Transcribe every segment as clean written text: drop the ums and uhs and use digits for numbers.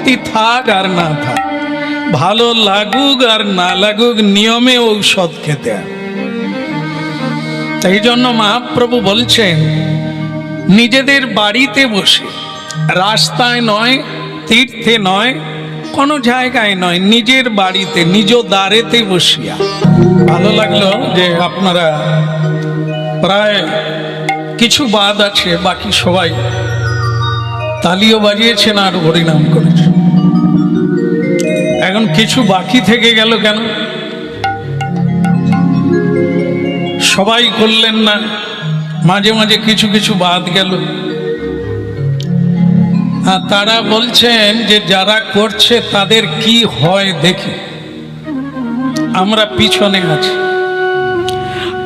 ভক্তি থাক আর না থাক, ভালো লাগুক আর না লাগুক, নিয়মে ঔষধ খেতে হবে। তাই জন্য মহাপ্রভু বলছেন, নিজেদের বাড়িতে বসে, রাস্তায় নয়, তীর্থে নয়, কোনো জায়গায় নয়, নিজের বাড়িতে নিজ দ্বারেতে বসিয়া। ভালো লাগলো যে আপনারা প্রায় কিছু বাদ আছে, বাকি সবাই তালিও বাজিয়েছেন আর হরিনাম করেছে। এখন কিছু বাকি থেকে গেল কেন? সবাই করলেন না, মাঝে মাঝে কিছু কিছু বাদ গেল। আর তারা বলছেন যে যারা করছে তাদের কি হয় দেখি, আমরা পিছনে আছি।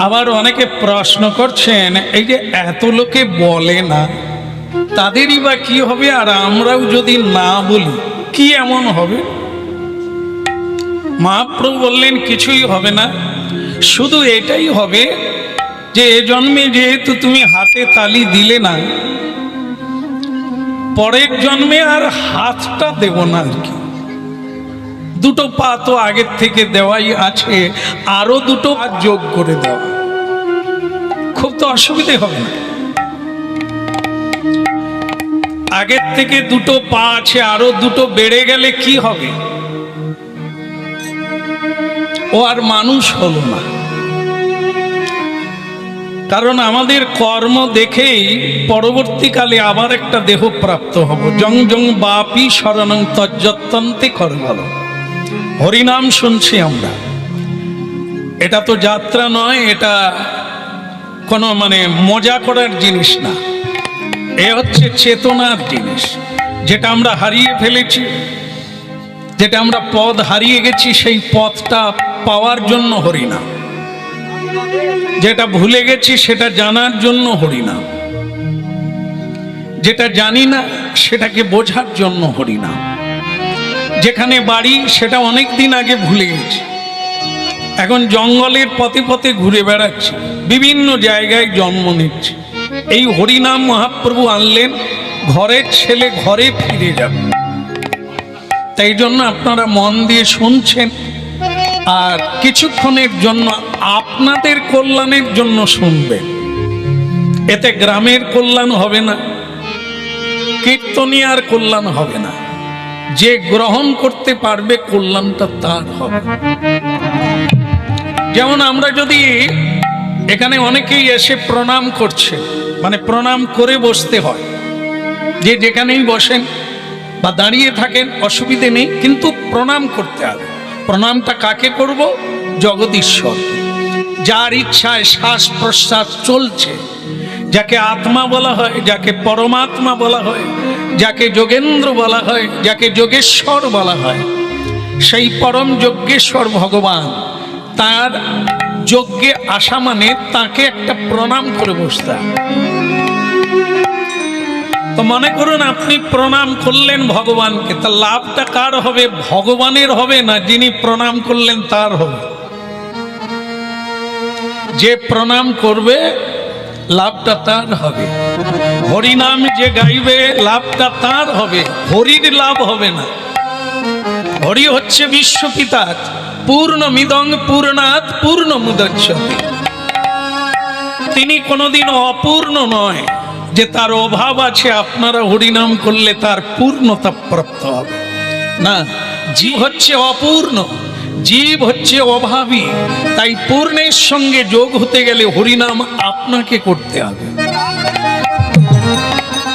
আবার অনেকে প্রশ্ন করছেন, এই যে এত লোকে বলে না, তাদেরই বা কি হবে, আর আমরাও যদি না বলি কি এমন হবে? মহাপ্রভু বললেন কিছুই হবে না, শুধু এটাই হবে যে এ জন্মে যেহেতু তুমি হাতে তালি দিলে না, পরের জন্মে আর হাতটা দেব না আর কি। দুটো পা তো আগের থেকে দেওয়াই আছে, আরো দুটো পা যোগ করে দেওয়া, খুব তো অসুবিধে হবে না। আগের থেকে দুটো পা আছে, আরো দুটো বেড়ে গেলে কি হবে? ও আর মানুষ হলো না। কারণ আমাদের কর্ম দেখেই পরবর্তীকালে আবার একটা দেহ প্রাপ্ত হব। জং জং বাপি শরণং তজ্জত্যন্তে করবল। হরিনাম শুনছি আমরা, এটা তো যাত্রা নয়, এটা কোনো মজা করার জিনিস না, এ হচ্ছে চেতনার জিনিস। যেটা আমরা হারিয়ে ফেলেছি, যেটা আমরা পথ হারিয়ে গেছি, সেই পথটা পাওয়ার জন্য হরিনাম। যেটা ভুলে গেছি সেটা জানার জন্য হরিনাম। যেটা জানি না সেটাকে বোঝার জন্য হরিনাম। যেখানে বাড়ি সেটা অনেক দিন আগে ভুলে গেছি, এখন জঙ্গলের পথে পথে ঘুরে বেড়াচ্ছি, বিভিন্ন জায়গায় জন্ম নিচ্ছি। এই হরিনাম মহাপ্রভু আনলেন, ঘরের ছেলে ঘরে ফিরে যাবে। তাই জন্য আপনারা মন দিয়ে শুনছেন, আর কিছুক্ষণের জন্য আপনাদের কল্যাণের জন্য শুনবেন। এতে গ্রামের কল্যাণ হবে না, কীর্তনিয়ার কল্যাণ হবে না, যে গ্রহণ করতে পারবে কল্যাণটা তার হবে। যেমন আমরা যদি এখানে অনেকেই এসে প্রণাম করছে, প্রণাম করে বসতে হয়, যে যেখানেই বসেন বা দাঁড়িয়ে থাকেন অসুবিধে নেই, কিন্তু প্রণাম করতে হবে। প্রণামটা কাকে করব? জগদীশ্বর, যার ইচ্ছায় শ্বাস প্রশ্বাস চলছে, যাকে আত্মা বলা হয়, যাকে পরমাত্মা বলা হয়, যাকে যোগেন্দ্র বলা হয়, যাকে যোগেশ্বর বলা হয়, সেই পরম যজ্ঞেশ্বর ভগবান, তার যজ্ঞে আসা তাকে একটা প্রণাম করে বসতে হবে। তো মনে করুন আপনি প্রণাম করলেন ভগবানকে, তা লাভটা কার হবে? ভগবানের হবে না, যিনি প্রণাম করলেন তার হবে। যে প্রণাম করবে লাভটা তার হবে। হরিনাম যে গাইবে লাভটা তার হবে, হরির লাভ হবে না। হরি হচ্ছে বিশ্বপিতা, পূর্ণমিদং পূর্ণাৎ পূর্ণমুদচ্যতে। তিনি কোনোদিন অপূর্ণ নয় যে তার অভাব আছে, আপনারা হরিনাম করলে তার পূর্ণতা প্রাপ্ত হবে না। জীব হচ্ছে অপূর্ণ, জীব হচ্ছে অভাবী, তাই পূর্ণের সঙ্গে যোগ হতে গেলে হরিনাম আপনাকে করতে হবে।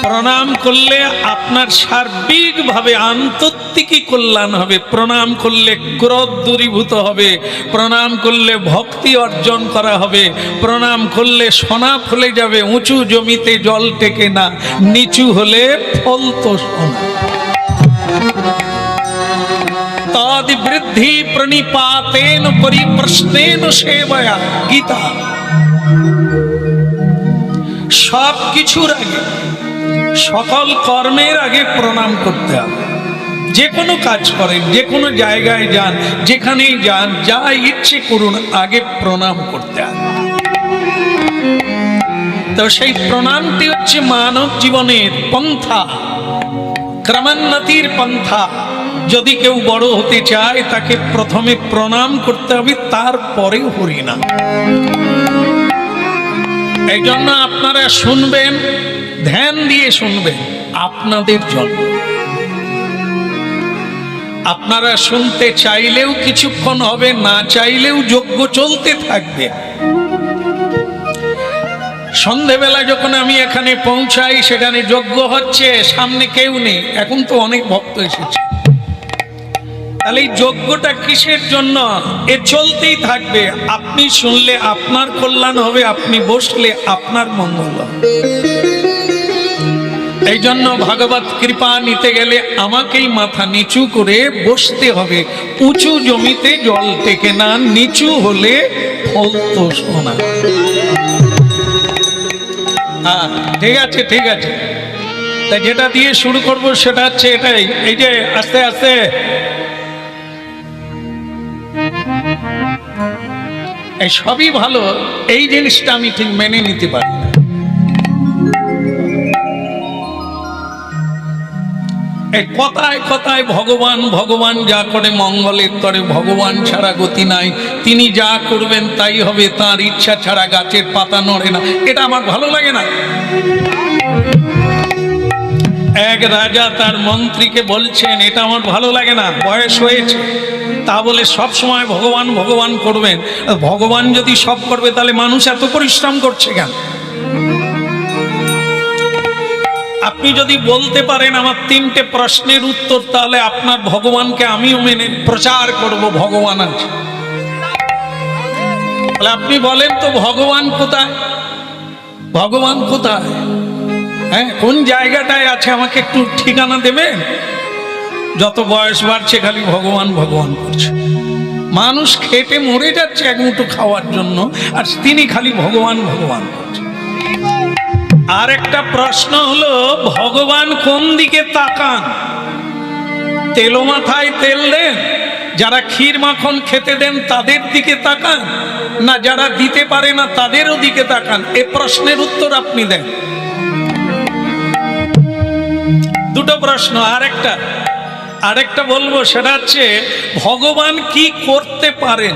প্রণাম করলে আপনার সার্বিকভাবে আন্তর্তিকী কল্যাণ হবে। প্রণাম করলে ক্রোধ দূরীভূত হবে, প্রণাম করলে ভক্তি অর্জন করা হবে, প্রণাম করলে সোনা ফলে যাবে। উঁচু জমিতে জল টেকে না, নিচু হলে ফল তো সোনা। তদ বৃদ্ধি প্রণিপাতেন পরিপ্রশ্নেন সেবয়া, গীতা। সব কিছুর আগে, সকল কর্মের আগে প্রণাম করতে হবে। যে কোনো কাজ করেন, যে কোনো জায়গায় যান, যেখানেই যান, যা ইচ্ছে করুন, আগে প্রণাম করতে হবে। তো সেই প্রণামটি হচ্ছে মানব জীবনের পন্থা। ক্রমোন্নতির পন্থা। যদি কেউ বড় হতে চায় তাকে প্রথমে প্রণাম করতে হবে, তারপরে হরিনাম। এই জন্য আপনারা শুনবেন, ধ্যান দিয়ে শুনবেন, আপনাদের জন্য। আপনারা শুনতে চাইলেও কিছুক্ষণ হবে, না চাইলেও যজ্ঞ চলতে থাকবে। সন্ধেবেলা যখন আমি এখানে পৌঁছাই, সেখানে যজ্ঞ হচ্ছে, সামনে কেউ নেই। এখন তো অনেক ভক্ত এসেছে। তাহলে এই যজ্ঞটা কিসের জন্য? এ চলতেই থাকবে। আপনি শুনলে আপনার কল্যাণ হবে, আপনি বসলে আপনার মঙ্গল হবে। এই জন্য ভগবত কৃপা নিতে গেলে আমাকেই মাথা নিচু করে বসতে হবে। উঁচু জমিতে জল টেকে না, নিচু হলে ফল তো সোনা। হ্যাঁ, ঠিক আছে, ঠিক আছে। তাই যেটা দিয়ে শুরু করব সেটা হচ্ছে এটাই। এই যে আস্তে আস্তে এই সবই ভালো, এই জিনিসটা আমি ঠিক মেনে নিতে পারি না। এই কথায় কথায় ভগবান ভগবান যা করে মঙ্গলের তরে, ভগবান ছাড়া গতি নাই, তিনি যা করবেন তাই হবে, তার ইচ্ছা ছাড়া গাছের পাতা নড়ে না, এটা আমার ভালো লাগে না। এক রাজা তার মন্ত্রীকে বলছেন, এটা আমার ভালো লাগে না, বয়স হয়েছে, তা বলে সব সময় ভগবান ভগবান করবেন। ভগবান যদি সব করবে তাহলে মানুষ এত পরিশ্রম করছে কেন? আপনি যদি বলতে পারেন আমার 3টে প্রশ্নের উত্তর, তাহলে আপনার ভগবানকে আমিও মেনে প্রচার করব ভগবান আছে। তাহলে আপনি বলেন তো ভগবান কোথায়? ভগবান কোথায়? হ্যাঁ, কোন জায়গাটায় আছে আমাকে একটু ঠিকানা দেবেন? যত বয়স বাড়ছে খালি ভগবান ভগবান করছে। মানুষ খেটে মরে যাচ্ছে এক মুঠো খাওয়ার জন্য, আর তিনি খালি ভগবান ভগবান করছে। আর একটা প্রশ্ন হলো, ভগবান কোন দিকে তাকান? তেলো মাথায় তেল দেন, যারা ক্ষীর মাখন খেতে দেন তাদের দিকে তাকান, না যারা দিতে পারে না তাদেরও দিকে তাকান? এ প্রশ্নের উত্তর আপনি দেন। দুটো প্রশ্ন। আরেকটা বলবো, সেটা হচ্ছে ভগবান কি করতে পারেন?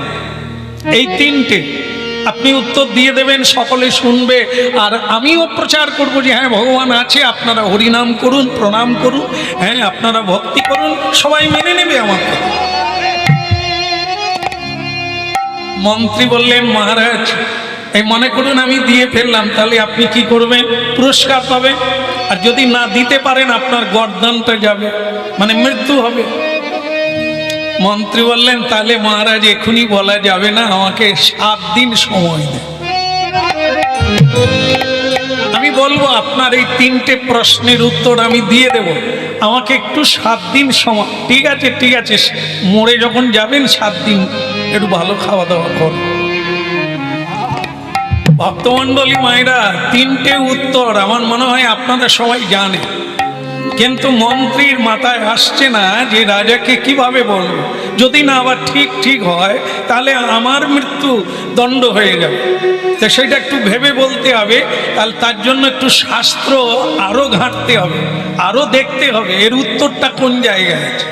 এই 3টে আপনি উত্তর দিয়ে দেবেন, সকলে শুনবে, আর আমিও প্রচার করব যে হ্যাঁ ভগবান আছে, আপনারা হরিনাম করুন, প্রণাম করুন, হ্যাঁ আপনারা ভক্তি করুন, সবাই মেনে নেবে আমার কথা। মন্ত্রী বললেন, মহারাজ এই মনে করুন আমি দিয়ে ফেললাম, তাহলে আপনি কি করবেন? পুরস্কার পাবেন, আর যদি না দিতে পারেন আপনার গর্দানটা যাবে, মানে মৃত্যু হবে। মন্ত্রী বললেন, তাহলে মহারাজ এখনই বলা যাবে না, আমাকে 7 দিন সময় দেন। আমি বলবো আপনার এই 3টে প্রশ্নের উত্তর আমি দিয়ে দেব, আমাকে একটু 7 দিন সময়। ঠিক আছে, ঠিক আছে, মরে যখন যাবেন 7 দিন একটু ভালো খাওয়া দাওয়া কর। ভক্তমণ্ডলী মায়েরা, 3টে উত্তর আমার মনে হয় আপনারা সবাই জানেন, কিন্তু মন্ত্রীর মাথায় আসছে না যে রাজাকে কিভাবে বলবো। যদি না আবার ঠিক হয় তাহলে আমার মৃত্যু দণ্ড হয়ে যাবে, তো সেটা একটু ভেবে বলতে হবে। তাহলে তার জন্য একটু শাস্ত্র আরো ঘাঁটতে হবে, আরো দেখতে হবে এর উত্তরটা কোন জায়গায় আছে।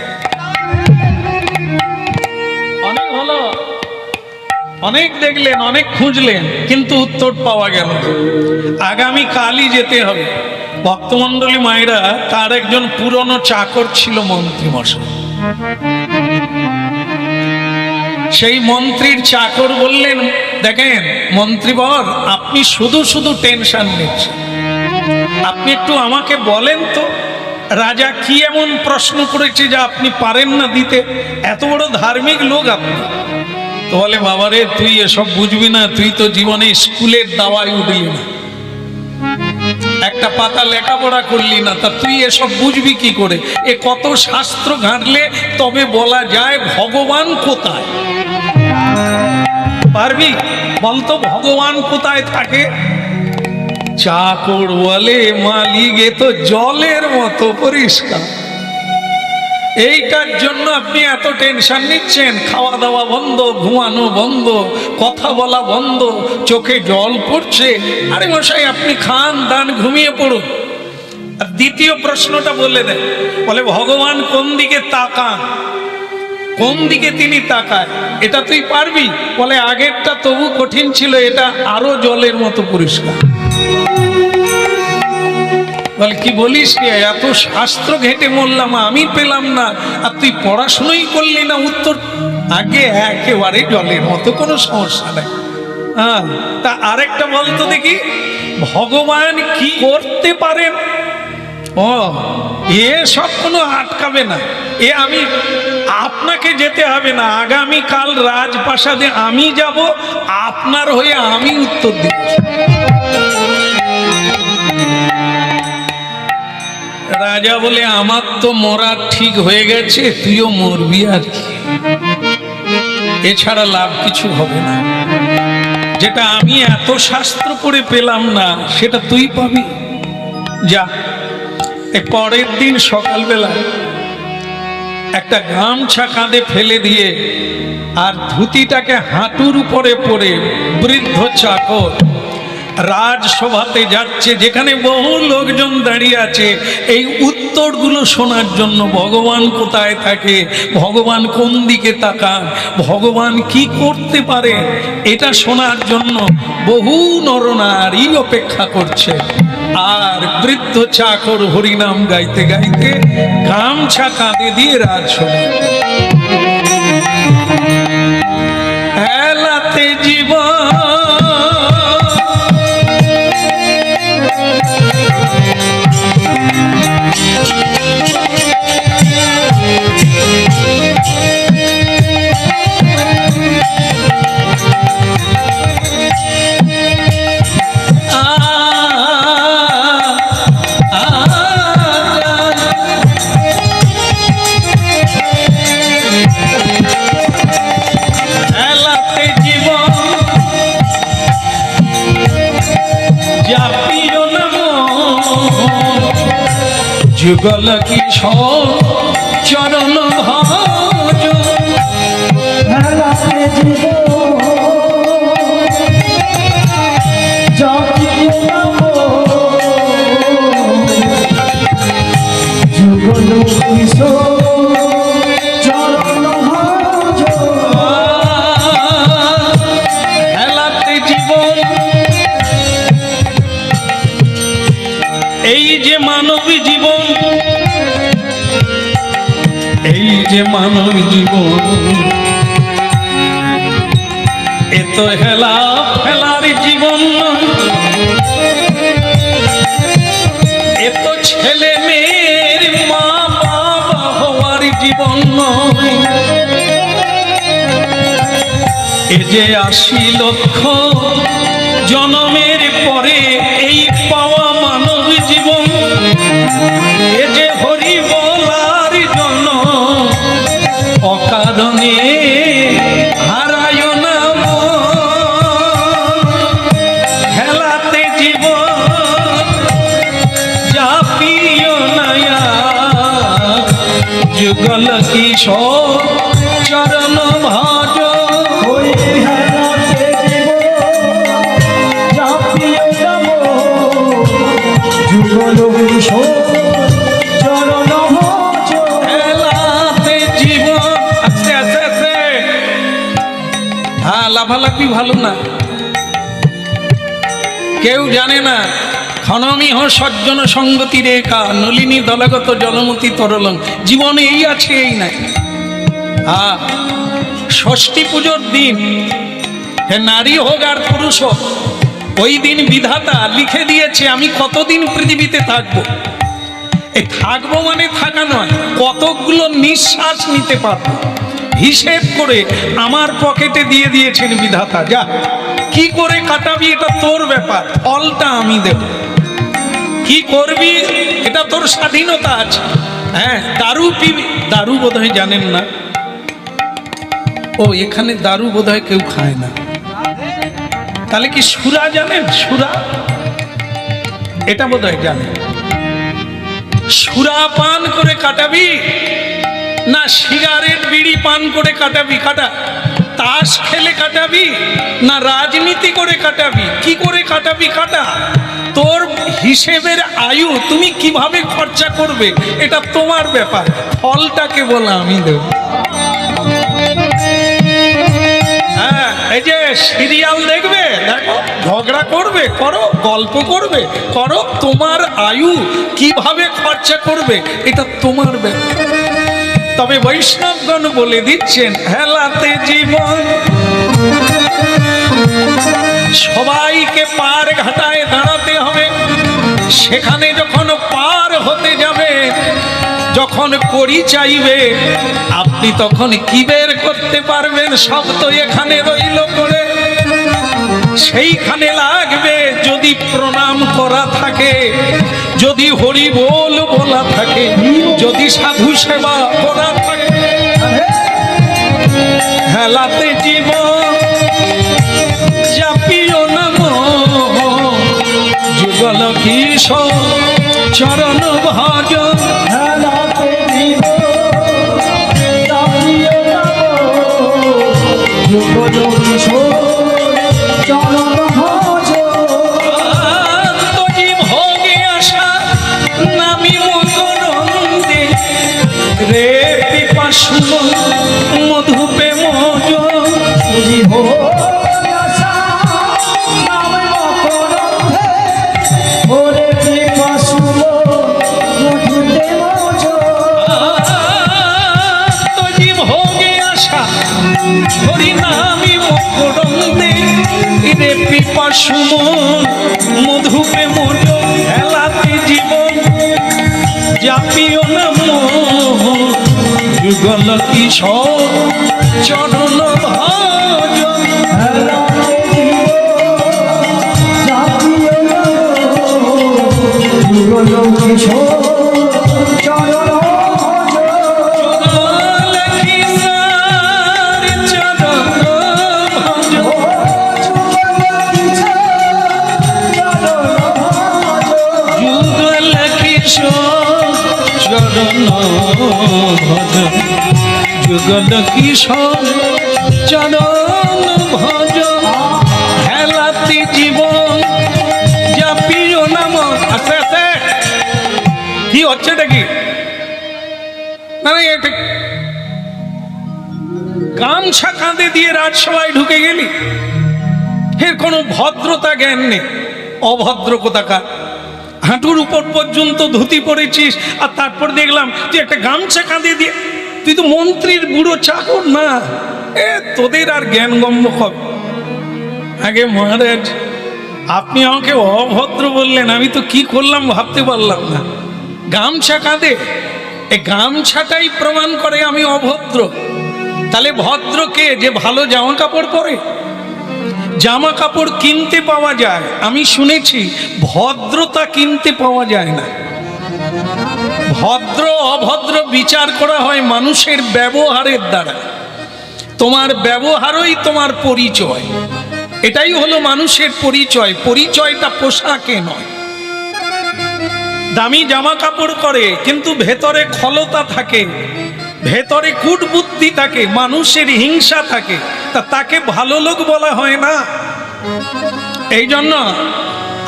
অনেক হলো, অনেক দেখলেন, অনেক খুঁজলেন, কিন্তু উত্তর পাওয়া গেল। আগামী কালই যেতে হবে। ভক্তমণ্ডলী মায়েরা, তার একজন পুরনো চাকর ছিল মন্ত্রী মশাই। সেই মন্ত্রীর চাকর বললেন, দেখেন মন্ত্রীবর, আপনি শুধু শুধু টেনশন নিচ্ছেন, আপনি একটু আমাকে বলেন তো রাজা কি এমন প্রশ্ন করেছে যা আপনি পারেন না দিতে? এত বড় ধার্মিক লোক আপনি। তো বলে, বাবারে তুই এসব বুঝবি না, তুই তো জীবনে স্কুলের দাওয়ায় উঠলি না, একটা পাতা লেখাপড়া করলি না, তা তুই এসব বুঝবি কি করে? এ কত শাস্ত্র ঘাঁটলে তবে বলা যায় ভগবান কোথায়। পারবি বলতো ভগবান কোথায় থাকে? চাকর বলে, মালিক এ তো জলের মতো পরিষ্কার। এইটার জন্য আপনি এত টেনশন নিচ্ছেন? খাওয়া দাওয়া বন্ধ, ঘুমানো বন্ধ, কথা বলা বন্ধ, চোখে জল পড়ছে। আরে মশাই, আপনি খান দান, ঘুমিয়ে পড়ুন, আর দ্বিতীয় প্রশ্নটা বলে দেয়, বলে ভগবান কোন দিকে তাকান, কোন দিকে তিনি তাকায়, এটা তুই পারবি? বলে আগেরটা তবু কঠিন ছিল, এটা আরো জলের মতো পরিষ্কার। বলে কি বলিস রে, এত শাস্ত্র ঘেটে মরলাম আমি পেলাম না, আর তুই পড়াশোনাই করলি না উত্তর? আগে একেবারে জলের মতো, কোনো সমস্যা নেই। হ্যাঁ, তা আরেকটা বলতো দেখি, ভগবান কি করতে পারেন? ও এ সব কোনো আটকাবে না, এ আমি আপনাকে যেতে হবে না, আগামী কাল রাজপ্রাসাদে আমি যাব, আপনার হয়ে আমি উত্তর দিব। রাজা বলে আমার তো মরা ঠিক হয়ে গেছে, তুইও মরবি আর কি, এছাড়া লাভ কিছু হবে না। যেটা আমি এত শাস্ত্র পড়ে পেলাম না, সেটা তুই পাবি, যা। পরের দিন সকালবেলা একটা গামছা কাঁধে ফেলে দিয়ে আর ধুতিটাকে হাঁটুর উপরে পরে বৃদ্ধ চাকর রাজসভাতে যাচ্ছে, যেখানে বহু লোকজন দাঁড়িয়ে আছে এই উত্তরগুলো শোনার জন্য। ভগবান কোথায় থাকে, ভগবান কোন দিকে তাকান, ভগবান কি করতে পারে, এটা শোনার জন্য বহু নরনারী অপেক্ষা করছে। আর বৃদ্ধ চাকর হরিনাম গাইতে গাইতে গামছা কাঁধে দিয়ে রাজসভা। হেলাতে জীবন যুগল কিশোর চরণ ভজ, যুগল কিশোর চরণ ভজ, হেলাতে জীবন। এই যে মানবী জীবন, এই যে মানব জীবন, এ তো হেলা ফেলার জীবন, এ তো ছেলে মেয়ের মা বাবা হওয়ার জীবন নয়। এ যে ৮০ লক্ষ জনমের পরে এই পাওয়া মানব জীবন, এ যে হরি বলার জন্য অকারণে হারায় না হেলাতে জীবন, যা প্রিয় নয়া যুগল কিশোর চরণ ভজ। ওই হেলাতে জীবন যা প্রিয় নম, যুগল কিশোর চরণ ভজ। হেলাতে জীবন, আস্তে আস্তে আস্তে, হ্যাঁ লাফালাফি ভালো না, কেউ জানে না। ক্ষণমিহ সজ্জন সঙ্গতি রেখা নলিনী দলগত জলমতি তরলং, জীবনে এই আছে এই নাই। হ্যাঁ, ষষ্ঠী পুজোর দিন, হে নারী হোক আর পুরুষ হোক, ওই দিন বিধাতা লিখে দিয়েছে আমি কতদিন পৃথিবীতে থাকবো। এই থাকবো মানে থাকা নয়, কতগুলো নিঃশ্বাস নিতে পারবো হিসেব করে আমার পকেটে দিয়ে দিয়েছেন বিধাতা। যা কি করে কাটাবি এটা তোর ব্যাপার, ফলটা আমি দেব। কি করবি এটা তোর স্বাধীনতা আছে। হ্যাঁ, দারু পিবি, দারু বোধহয় জানেন না। ও এখানে দারু বোধহয় কেউ খায় না, তাহলে কি সুরা জানেন? সুরা এটা বোধহয় জানেন। সুরা পান করে কাটাবি না সিগারেট বিড়ি পান করে কাটাবি? কাটা তাস খেলে কাটাবি না রাজনীতি করে কাটাবি? কি করে কাটাবি কাটা, তোর হিসেবের আয়ু তুমি কিভাবে খরচা করবে এটা তোমার ব্যাপার, ফলটাকে বলা আমি দেব। হ্যাঁ, এই যে সিরিয়াল দেখবে, দেখো, ঝগড়া করবে করো, গল্প করবে করো, তোমার আয়ু কিভাবে খরচা করবে এটা তোমার ব্যাপার। তবে বৈষ্ণবগণ বলে দিচ্ছেন, হেলাতে জীবন সবাইকে পার ঘাটায় দাঁড়াতে হবে। সেখানে যখন পার হতে যাবে, যখন কড়ি চাইবে, আপনি তখন কি বের করতে পারবেন? সব তো এখানে রইল করে। সেইখানে লাগবে যদি প্রণাম করা থাকে, যদি হরি বল বলা থাকে, যদি সাধু সেবা করা থাকে। হেলাতে জীবন চাপিও নাম যুগল কিশোর চরণ ভজ। হেলাতে জীবন চাপিও নাম যুগল কিশোর চরণ ভজ। ভোগে আসা নামি মকরন্দে রে পিপাসু মধুপে মজ। ভোগে আসা হরি নামি মকরন্দে রে পিপাসু মধুপে মজ। হেলাতে জীবন জাপিও নাম যুগল কিশোর চরণ ভজ। যুগল কিশোর চরণ ভজ। হেলাতে জীবন জাপিও নাম। আস্তে আস্তে কি হচ্ছে এটা কি না, এটা গামছা কাঁধে দিয়ে রাজসভায় ঢুকে গেলি, এর কোনো ভদ্রতা জ্ঞান নেই, অভদ্র কোথাকার। হাঁটুর উপর পর্যন্ত ধুতি পরেছিস, আর তারপর দেখলাম তুই একটা গামছা কাঁধে দিয়ে, তুই তো মন্ত্রীর বুড়ো চাকর না, তোদের আর জ্ঞান গম্য হবে। আগে মহারাজ আপনি আমাকে অভদ্র বললেন, আমি তো কি করলাম ভাবতে পারলাম না। গামছা কাঁধে, এই গামছাটাই প্রমাণ করে আমি অভদ্র। তাহলে ভদ্র কে? যে ভালো জামা কাপড় পরে। জামা কাপড় কিনতে পাওয়া যায়, আমি শুনেছি ভদ্রতা কিনতে পাওয়া যায় না। ভদ্র অভদ্র বিচার করা হয় মানুষের ব্যবহারের দ্বারা। তোমার ব্যবহারই তোমার পরিচয়, এটাই হলো মানুষের পরিচয়। পরিচয়টা পোশাকে নয়। দামি জামা কাপড় করে কিন্তু ভেতরে খলতা থাকে, ভেতরে কূটবুদ্ধি থাকে, মানুষের হিংসা থাকে, তা তাকে ভালো লোক বলা হয় না। এই জন্য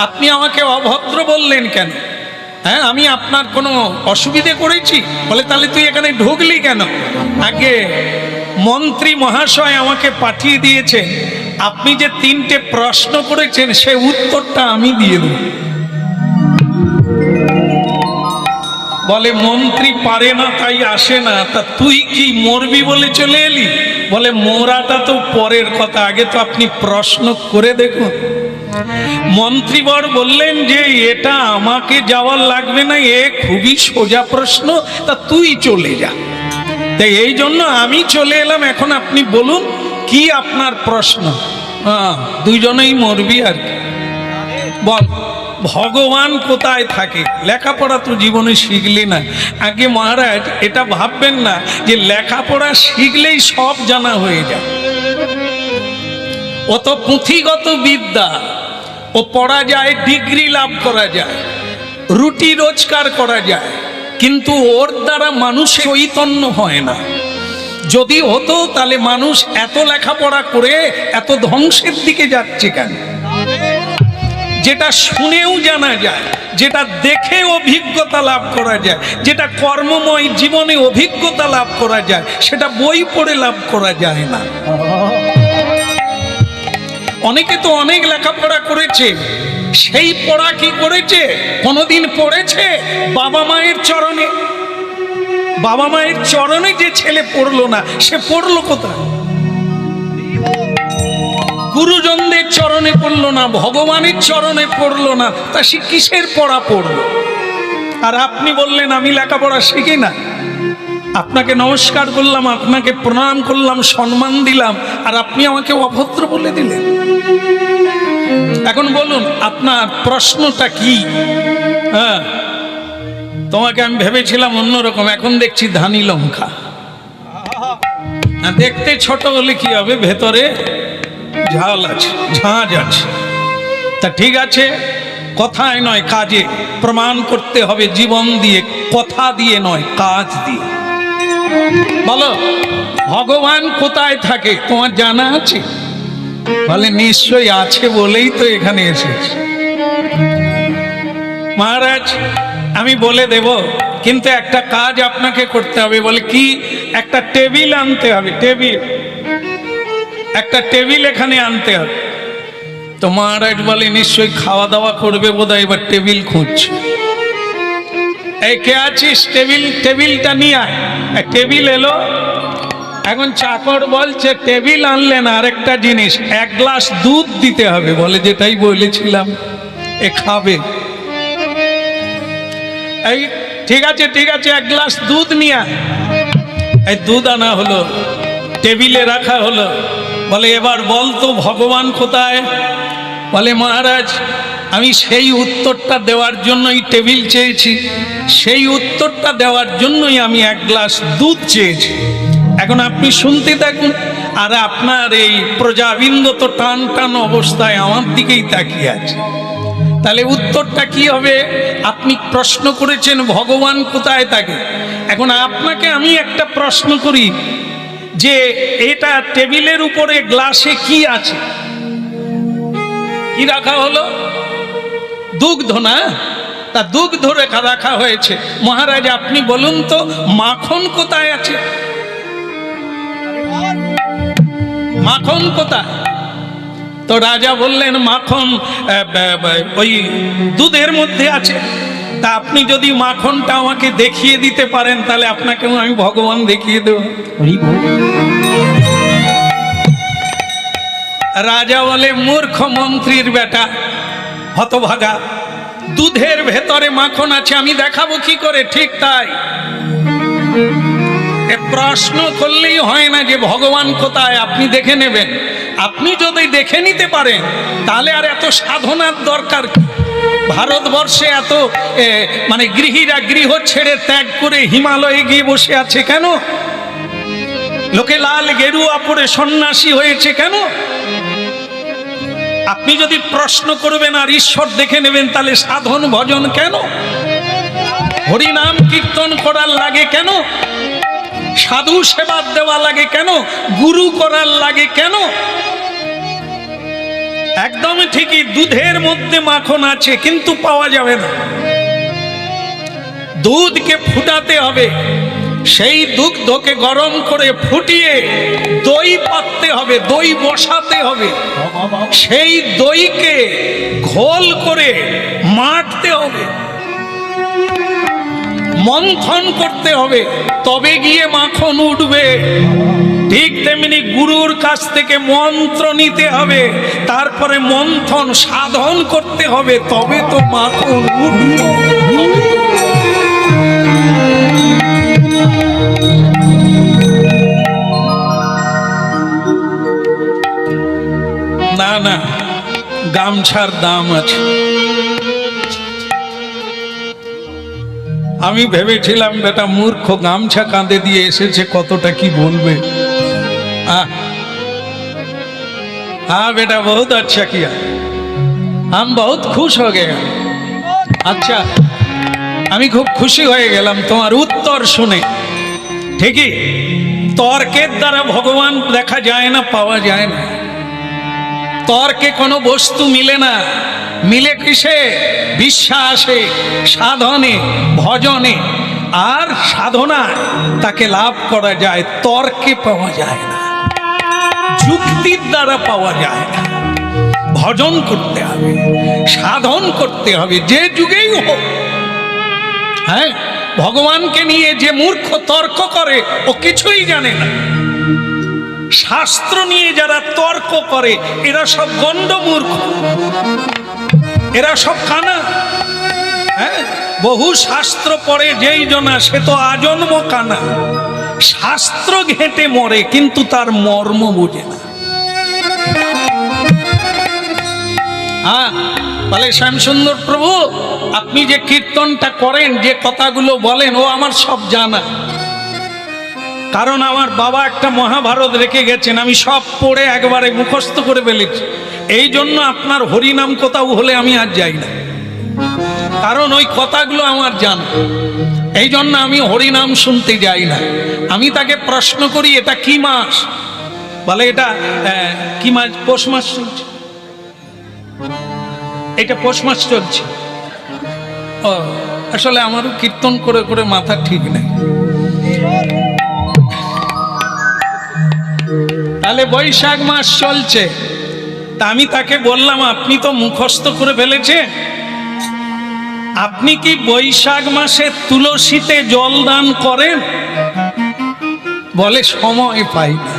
আপনি আমাকে অভদ্র বললেন কেন? হ্যাঁ, আমি আপনার কোনো অসুবিধে করেছি? বলে তাহলে তুই এখানে ঢুকলি কেন? আগে মন্ত্রী মহাশয় আমাকে পাঠিয়ে দিয়েছেন, আপনি যে 3টে প্রশ্ন করেছেন সে উত্তরটা আমি দিয়ে দেব। বলে মন্ত্রী পারে না তাই আসে না, তা তুই কি মরবি বলে চলে এলি? বলে মোরাটা তো পরের কথা, আগে তো আপনি প্রশ্ন করে দেখুন। মন্ত্রীবর বললেন যে এটা আমাকে যাওয়ার লাগবে না, এ খুবই সোজা প্রশ্ন, তা তুই চলে যা। তাই এই জন্য আমি চলে এলাম। এখন আপনি বলুন কি আপনার প্রশ্ন? হ্যাঁ, দুইজনেই মরবি আর কি। বল, ভগবান কোথায় থাকে? লেখাপড়া তো জীবনে শিখলি না। আগে মহারাজ এটা ভাববেন না যে লেখাপড়া শিখলেই সব জানা হয়ে যায়। ও তো পুঁথিগত বিদ্যা, ও পড়া যায়, ডিগ্রি লাভ করা যায়, রুটি রোজগার করা যায়, কিন্তু ওর দ্বারা মানুষ চৈতন্য হয় না। যদি হতো তাহলে মানুষ এত লেখাপড়া করে এত ধ্বংসের দিকে যাচ্ছে কেন? যেটা শুনেও জানা যায়, যেটা দেখে অভিজ্ঞতা লাভ করা যায়, যেটা কর্মময় জীবনে অভিজ্ঞতা লাভ করা যায়, সেটা বই পড়ে লাভ করা যায় না। অনেকে তো অনেক লেখাপড়া করেছে, সেই পড়া কি করেছে? কোনোদিন পড়েছে বাবা মায়ের চরণে? বাবা মায়ের চরণে যে ছেলে পড়লো না, সে পড়লো কোথায়? গুরুজনদের চরণে পড়লো না, ভগবানের চরণে পড়লো না, তা সে কিসের পড়া পড়লো? আর আপনি বললেন আমি লেখাপড়া শিখি না। আপনাকে নমস্কার করলাম, আপনাকে প্রণাম করলাম, সম্মান দিলাম, আর আপনি আমাকে অভদ্র বলে দিলেন। এখন বলুন আপনার প্রশ্নটা কি? হ্যাঁ, তোমাকে আমি ভেবেছিলাম অন্যরকম, এখন দেখছি ধানি লঙ্কা। দেখতে ছোট হলে কি হবে, ভেতরে ঝাল আছে, ঝাঁঝ আছে। তা ঠিক আছে, কথায় নয় কাজে প্রমাণ করতে হবে, জীবন দিয়ে, কথা দিয়ে নয়, কাজ দিয়ে। বলো ভগবান কোথায় থাকে তোমার জানা আছে? বলে নিশ্চয়ই আছে বলেই তো এখানে এসেছে। মহারাজ আমি বলে দেব, কিন্তু একটা কাজ আপনাকে করতে হবে। বলে কি? একটা টেবিল আনতে হবে, টেবিল, একটা টেবিল এখানে আনতে হবে। তো মহারাজ বলে নিশ্চয়ই খাওয়া দাওয়া করবে বোধহয়, এবার টেবিল খুঁজছে। এই কে আছিস, টেবিল, টেবিলটা নিয়ে আয়। টেবিল এলো, এখন চাকর বলছে টেবিল আনলে না, আরেকটা জিনিস, এক গ্লাস দুধ দিতে হবে। বলে যেটাই বলেছিলাম, এ খাবে। এই ঠিক আছে ঠিক আছে, এক গ্লাস দুধ নিয়ে আয়। এই দুধ আনা হলো, টেবিলে রাখা হলো। বলে এবার বল তো ভগবান কোথায়? বলে মহারাজ আমি সেই উত্তরটা দেওয়ার জন্যই টেবিল চেয়েছি, সেই উত্তরটা দেওয়ার জন্যই আমি এক গ্লাস দুধ চেয়েছি। এখন আপনি শুনতে থাকুন, আর আপনার এই প্রজাবৃন্দ তো টান টান অবস্থায় আমার দিকেই তাকিয়ে আছে। তাহলে উত্তরটা কি হবে? আপনি প্রশ্ন করেছেন ভগবান কোথায় থাকে। এখন আপনাকে আমি একটা প্রশ্ন করি, যে এটা টেবিলের উপরে গ্লাসে কি আছে? কি রাখা হলো? দুগ্ধ না? তা দুগ্ধ রাখা হয়েছে। মহারাজ আপনি বলুন তো মাখন কোথায় আছে? মাখন কোথায়? তো রাজা বললেন মাখন ওই দুধের মধ্যে আছে। তা আপনি যদি মাখনটা আমাকে দেখিয়ে দিতে পারেন, তাহলে আপনাকে আমি ভগবান দেখিয়ে দেব। রাজা বলে মূর্খ মন্ত্রীর বেটা, হতভাগা, দুধের ভেতরে মাখন আছে, আমি দেখাবো কি করে? ঠিক তাই, প্রশ্ন করলেই হয় না যে ভগবান কোথায়, আপনি দেখে নেবেন। আপনি যদি দেখে নিতে পারেন তাহলে আর এত সাধনার দরকার কি? ভারতবর্ষে এত মানে গৃহীরা গৃহ ছেড়ে ত্যাগ করে হিমালয়ে গিয়ে বসে আছে কেন? লোকে লাল গেরুয়া পরে সন্ন্যাসী হয়েছে কেন? আপনি যদি প্রশ্ন করবেন আর ঈশ্বর দেখে নেবেন, তাহলে সাধন ভজন কেন? হরিনাম কীর্তন করার লাগে কেন? সাধু সেবা দেওয়া লাগে কেন? গুরু করার লাগে কেন? একদমই ঠিকই, দুধের মধ্যে মাখন আছে, কিন্তু পাওয়া যাবে না। দুধকে ফুটাতে হবে, সেই দুগ্ধকে গরম করে ফুটিয়ে দই পাততে হবে, দই বসাতে হবে, সেই দইকে ঘোল করে মাখতে হবে, মন্থন করতে হবে, তবে গিয়ে মাখন উঠবে। ঠিক তেমনি গুরুর কাছ থেকে মন্ত্র নিতে হবে, তারপরে মন্থন সাধন করতে হবে, তবে তো মাখন উঠবে। না না, গামছার দাম আছে। আমি ভেবেছিলাম বেটা মূর্খ, গামছা কাঁধে দিয়ে এসেছে, কতটা কি বলবে। हाँ बेटा बहुत अच्छा किया, हम बहुत खुश हो गए। अच्छा আমি খুব খুশি হয়ে গেলাম তোমার উত্তর শুনে। ঠিকই, তর্কের দ্বারা ভগবান দেখা যায় না, পাওয়া যায় না। তর্কে কোনো বস্তু মিলে না, মিলে কিসে? বিশ্বাসে, সাধনে, ভজনে আর সাধনায় তাকে লাভ করা যায়। তর্কে পাওয়া যায় না, যুক্তির দ্বারা পাওয়া যায় না। ভজন করতে হবে, সাধন করতে হবে, যে যুগেই হোক। হ্যাঁ, ভগবানকে নিয়ে যে মূর্খ তর্ক করে ও কিছুই জানে না। শাস্ত্র নিয়ে যারা তর্ক করে এরা সব গণ্ড মূর্খ, এরা সব কানা। হ্যাঁ, বহু শাস্ত্র পড়ে যেই জনা সে তো আজন্ম কানা। শাস্ত্র ঘেঁটে মরে কিন্তু তার মর্ম বোঝে না। হ্যাঁ, বলে শ্যামসুন্দর প্রভু আপনি যে কীর্তনটা করেন, যে কথাগুলো বলেন ও আমার সব জানা। কারণ আমার বাবা একটা মহাভারত রেখে গেছেন, আমি সব পড়ে একবারে মুখস্থ করে ফেলেছি। এই জন্য আপনার হরিনাম কোথাও হলে আমি আর যাই না, কারণ ওই কথাগুলো আমার জানা। এই জন্য আমি হরিনাম শুনতে যাই না। আমি তাকে প্রশ্ন করি এটা কি মাস? বলে এটা কি মাস? পৌষ মাস চলছে। এটা পৌষ মাস চলছে। ও আসলে আমারও কীর্তন করে করে মাথা ঠিক নেই। তাহলে বৈশাখ মাস চলছে। তা আমি তাকে বললাম আপনি তো মুখস্থ করে ফেলেছেন, আপনি কি বৈশাখ মাসে তুলসীতে জল দান করেন? বলে সময় পাই না।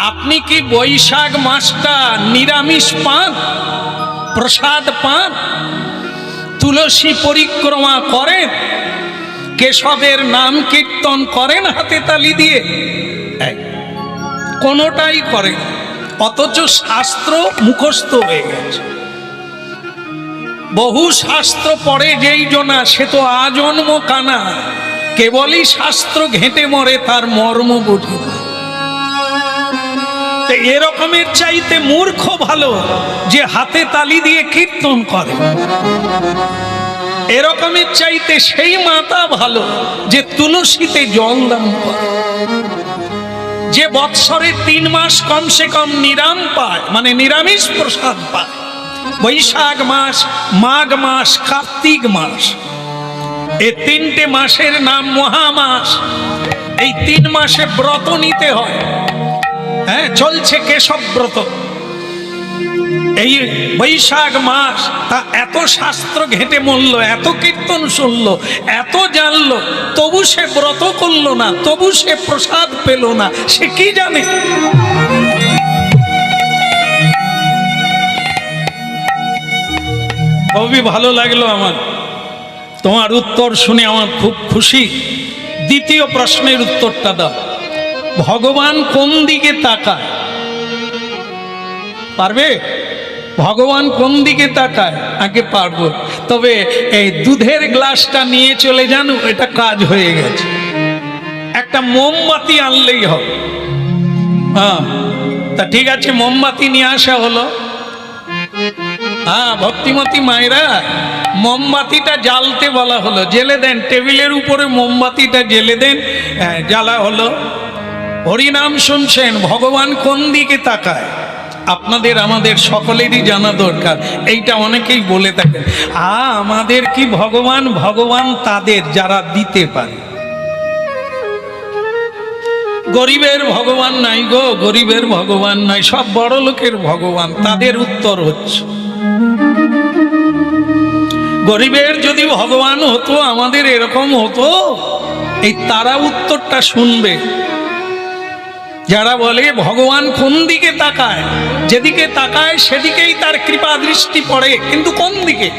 আপনি কি বৈশাখ মাসটা নিরামিষ পান, প্রসাদ পান, তুলসী পরিক্রমা করেন, কেশবের নাম কীর্তন করেন হাতে তালি দিয়ে? কোনোটাই করেন, অথচ শাস্ত্র মুখস্থ হয়ে গেছে। বহু শাস্ত্র পড়ে যেই জনা সে তো আজন্ম কানা। কেবলই শাস্ত্র ঘেঁটে মরে, তার মর্ম বোঝে না। এরকমের চাইতে মূর্খ ভালো যে হাতে তালি দিয়ে কীর্তন করে। এরকমের চাইতে সেই মাতা ভালো যে তুলসীতে জল দান করে, যে বৎসরে 3 মাস কমসে কম নিরাম পায়, মানে নিরামিষ প্রসাদ পায়। বৈশাখ মাস, মাঘ মাস, কার্তিক মাস, এই 3টে মাসের নাম মহামাস। এই 3 মাসে ব্রত নিতে হয়। হ্যাঁ, চলছে কেশব ব্রত। এই বৈশাখ মাস তা এত শাস্ত্র ঘেঁটে মরল, এত কীর্তন শুনলো, এত জানলো, তবু সে ব্রত করলো না, তবু সে প্রসাদ পেল না। সে কি জানে? খুবই ভালো লাগলো আমার তোমার উত্তর শুনে, আমার খুব খুশি। দ্বিতীয় প্রশ্নের উত্তরটা দাও। ভগবান কোন দিকে তাকায়? পারবে? ভগবান কোন দিকে তাকায়? আগে পারবো, তবে এই দুধের গ্লাসটা নিয়ে চলে জানো, এটা কাজ হয়ে গেছে। একটা মোমবাতি আনলেই হবে। হ্যাঁ, তা ঠিক আছে, মোমবাতি নিয়ে আসা হলো। হ্যাঁ, ভক্তিমতী মায়েরা মোমবাতিটা জ্বালতে বলা হলো, জেলে দেন। টেবিলের উপরে মোমবাতিটা জেলে দেন, জ্বালা হলো। হরিনাম শুনছেন, ভগবান কোন দিকে তাকায়? আপনাদের আমাদের সকলেরই জানা দরকার। এইটা অনেকেই বলে থাকেন, আমাদের কি ভগবান? ভগবান তাদের যারা দিতে পারে। গরিবের ভগবান নাই গো, গরিবের ভগবান নাই, সব বড় লোকের ভগবান। তাদের উত্তর হচ্ছে, গরিবের যদি ভগবান হতো, আমাদের এরকম হতো, এই তারা উত্তরটা শুনবে যারা বলে ভগবান কোন দিকে তাকায়। যেদিকে তাকায় সেদিকেই তার কৃপা দৃষ্টি পড়ে, কিন্তু কোন দিকে?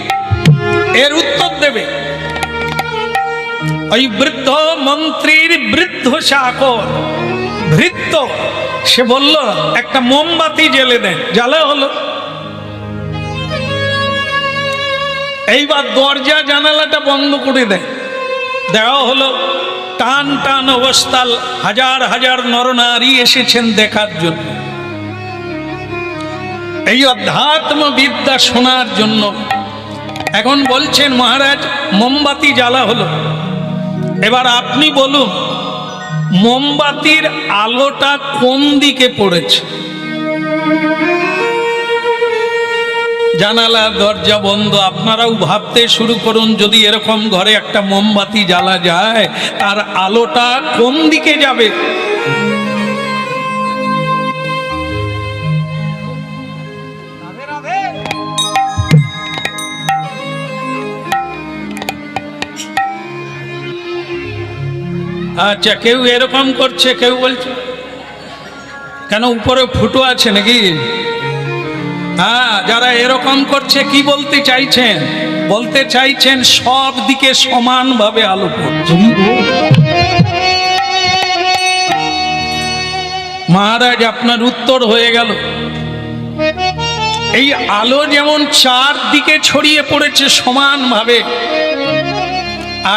এর উত্তর দেবে ওই বৃদ্ধ মন্ত্রীর বৃদ্ধ চাকর, ভৃত্য। সে বলল একটা মোমবাতি জ্বেলে দেন, জ্বালা হলো। এইবার দরজা জানালাটা বন্ধ করে দেওয়া হলো। টান টান অবস্থাল হাজার হাজার নরনারী এসেছেন দেখার জন্য, এই অধ্যাত্ম বিদ্যা শোনার জন্য। এখন বলছেন মহারাজ মোমবাতি জ্বালা হলো, এবার আপনি বলুন মোমবাতির আলোটা কোন দিকে পড়েছে? জানালা দরজা বন্ধ। আপনারাও ভাবতে শুরু করুন, যদি এরকম ঘরে একটা মোমবাতি জ্বালা যায় তার আলোটা কোন দিকে যাবে? আচ্ছা, কেউ এরকম করছে, কেউ বলছে কেন উপরে ফুটো আছে নাকি? হ্যাঁ, যারা এরকম করছে কি বলতে চাইছেন? বলতে চাইছেন সব দিকে সমানভাবে আলো পড়ছে। মহারাজ, আপনার উত্তর হয়ে গেল। এই আলো যেমন চারদিকে ছড়িয়ে পড়েছে সমানভাবে,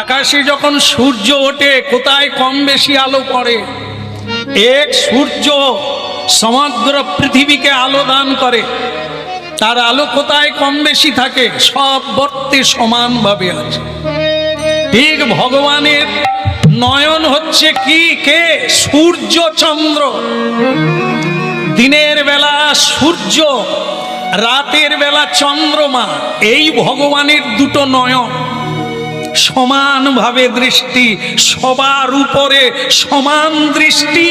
আকাশে যখন সূর্য ওঠে কোথায় কম বেশি আলো পড়ে? এক সূর্য সমগ্র পৃথিবীকে আলো দান করে, তার আলো কোথায় কম বেশি থাকে? সব বর্তে সমানভাবে আছে। ঠিক ভগবানের নয়ন হচ্ছে কি? কে? সূর্য চন্দ্র। দিনের বেলা সূর্য, রাতের বেলা চন্দ্রমা। এই ভগবানের দুটো নয়ন, সমানভাবে দৃষ্টি, সবার উপরে সমান দৃষ্টি।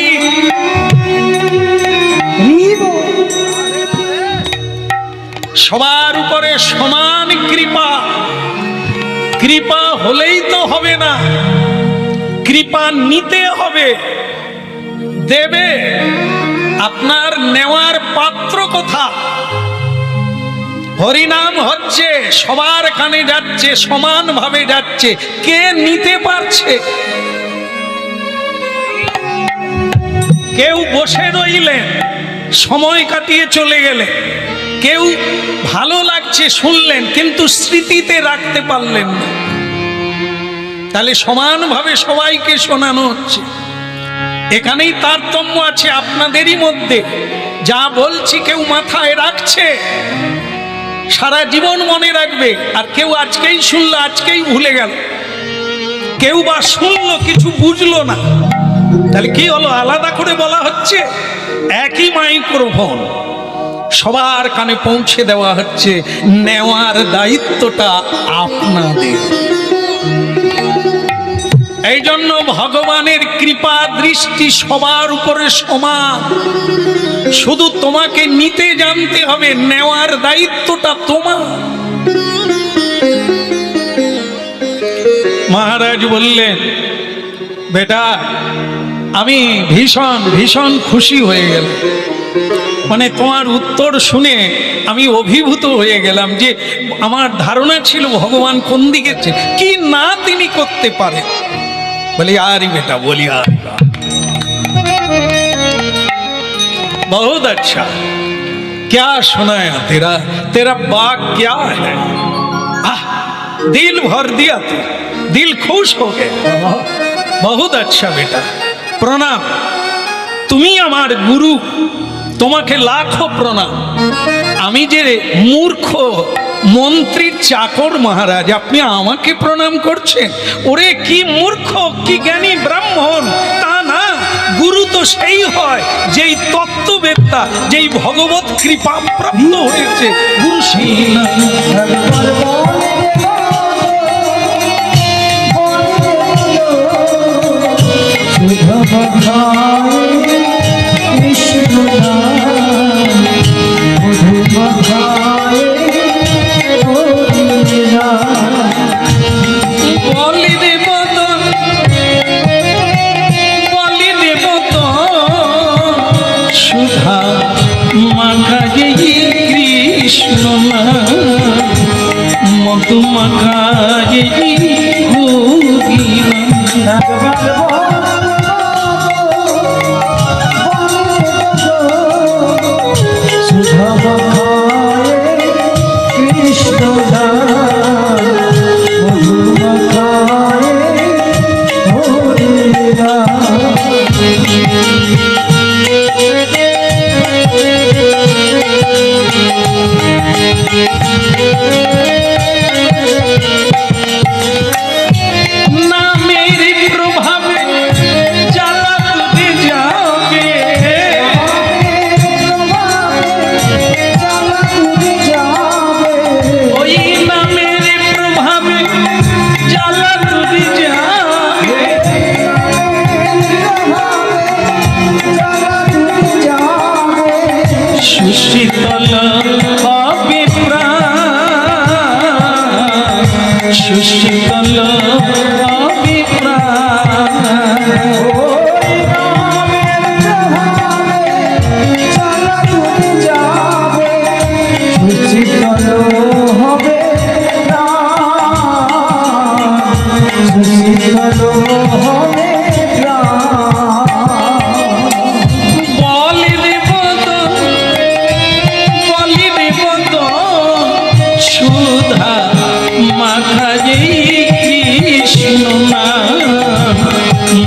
সবার উপরে সমান কৃপা। কৃপা হলেই তো হবে না, কৃপা নিতে হবে। দেবে, আপনার নেওয়ার পাত্র কোথা? হরিনাম হচ্ছে, সবার কানে যাচ্ছে, সমানভাবে যাচ্ছে, কে নিতে পারছে? কেউ বসে রইলেন, সময় কাটিয়ে চলে গেলে, কেউ ভালো লাগছে শুনলেন কিন্তু স্মৃতিতে রাখতে পারলেন না। তাহলে সমানভাবে সবাইকে শোনানো হচ্ছে। এখানেই তারতম্য আছে আপনাদেরই মধ্যে। যা বলছি কেউ মাথায় রাখছে, সারা জীবন মনে রাখবে, আর কেউ আজকেই শুনলো আজকেই ভুলে গেল। কেউ বা শুনলো কিছু বুঝলো না। তাহলে কি হলো? আলাদা করে বলা হচ্ছে, একই মাইক্রোফোন সবার কানে পৌঁছে দেওয়া হচ্ছে। নেওয়ার দায়িত্বটা আপনাদের। এই জন্য ভগবানের কৃপা দৃষ্টি সবার উপরে সমান। শুধু তোমাকে নিতে জানতে হবে, নেওয়ার দায়িত্বটা তোমার। মহারাজ বললেন, বেটা আমি ভীষণ ভীষণ খুশি হয়ে গেলাম। মানে তোমার উত্তর শুনে আমি অভিভূত হয়ে গেলাম, যে আমার ধারণা ছিল ভগবান কোন দিকে কি না তিনি করতে পারে। বলি আরে বেটা, বলি আর बहुत अच्छा, क्या सुनाया तेरा तेरा बाग क्या है? दिल भर दिया तू, दिल खुश हो गया। बहुत अच्छा बेटा, प्रणाम। তুমি আমার গুরু, তোমাকে লাখো প্রণাম। আমি যে মূর্খ মন্ত্রীর চাকর মহারাজ, আপনি আমাকে প্রণাম করছেন? ওরে কি মূর্খ, কি জ্ঞানী ব্রাহ্মণ তা না, গুরু তো সেই হয় যেই তত্ত্ববেত্তা, যেই ভগবত কৃপা প্রাপ্ত হয়েছে। গুরু সেই না মেরে প্রভাবে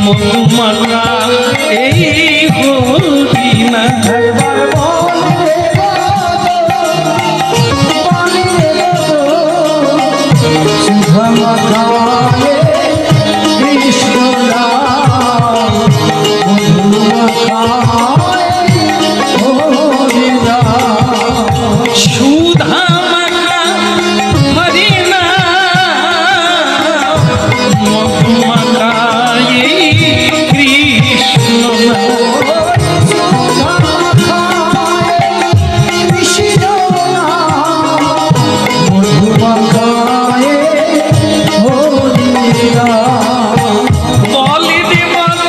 মধুমাখা এই হরিনা। একবার বল রে বল রে সুধামাখায়ে কৃষ্ণ নাম মধুমাখায়ে হরি নাম। সুধা মাখা হরিনা মধুমাখা এই কৃষ্ণ নাম। বলি দে বল,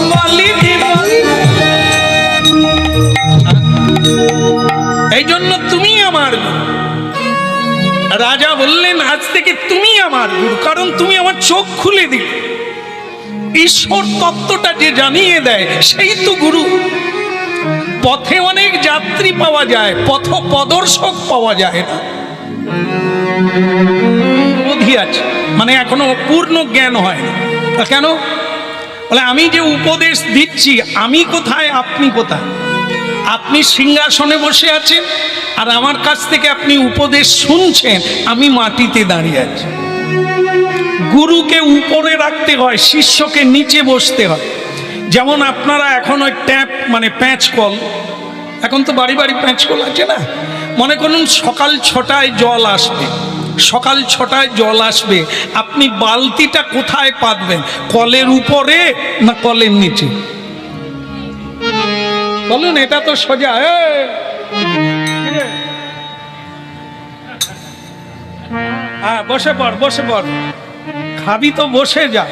বলি দে বল। এই জন্য তুমি আমার গুরু। রাজা বললেন আজ থেকে তুমি আমার গুরু, কারণ তুমি আমার চোখ খুলে দিলে। ঈশ্বর তত্ত্বটা যে জানিয়ে দেয় সেই তো গুরু। পথে অনেক যাত্রী পাওয়া যায়, পথ প্রদর্শক পাওয়া যায় না। বুদ্ধি আছে, মানে এখনো পূর্ণ জ্ঞান হয় না। কেন বলে আমি যে উপদেশ দিচ্ছি, আমি কোথায় আপনি কোথায়? আপনি সিংহাসনে বসে আছেন আর আমার কাছ থেকে আপনি উপদেশ শুনছেন, আমি মাটিতে দাঁড়িয়ে আছি। গুরুকে উপরে রাখতে হয়, শিষ্যকে নিচে বসতে হয়। যেমন আপনারা এখন ওই ট্যাপ মানে প্যাঁচ কল, এখন তো বাড়ি বাড়ি প্যাঁচ কল আছে না। মনে করুন সকাল 6টায় জল আসবে, সকাল 6টায় জল আসবে, আপনি বালতিটা কোথায় পাতবেন? কলের উপরে না কলের নিচে? বলুন, এটা তো সোজা। হ্যাঁ, বসে পড়, বসে পড়। খাবি তো বসে যা,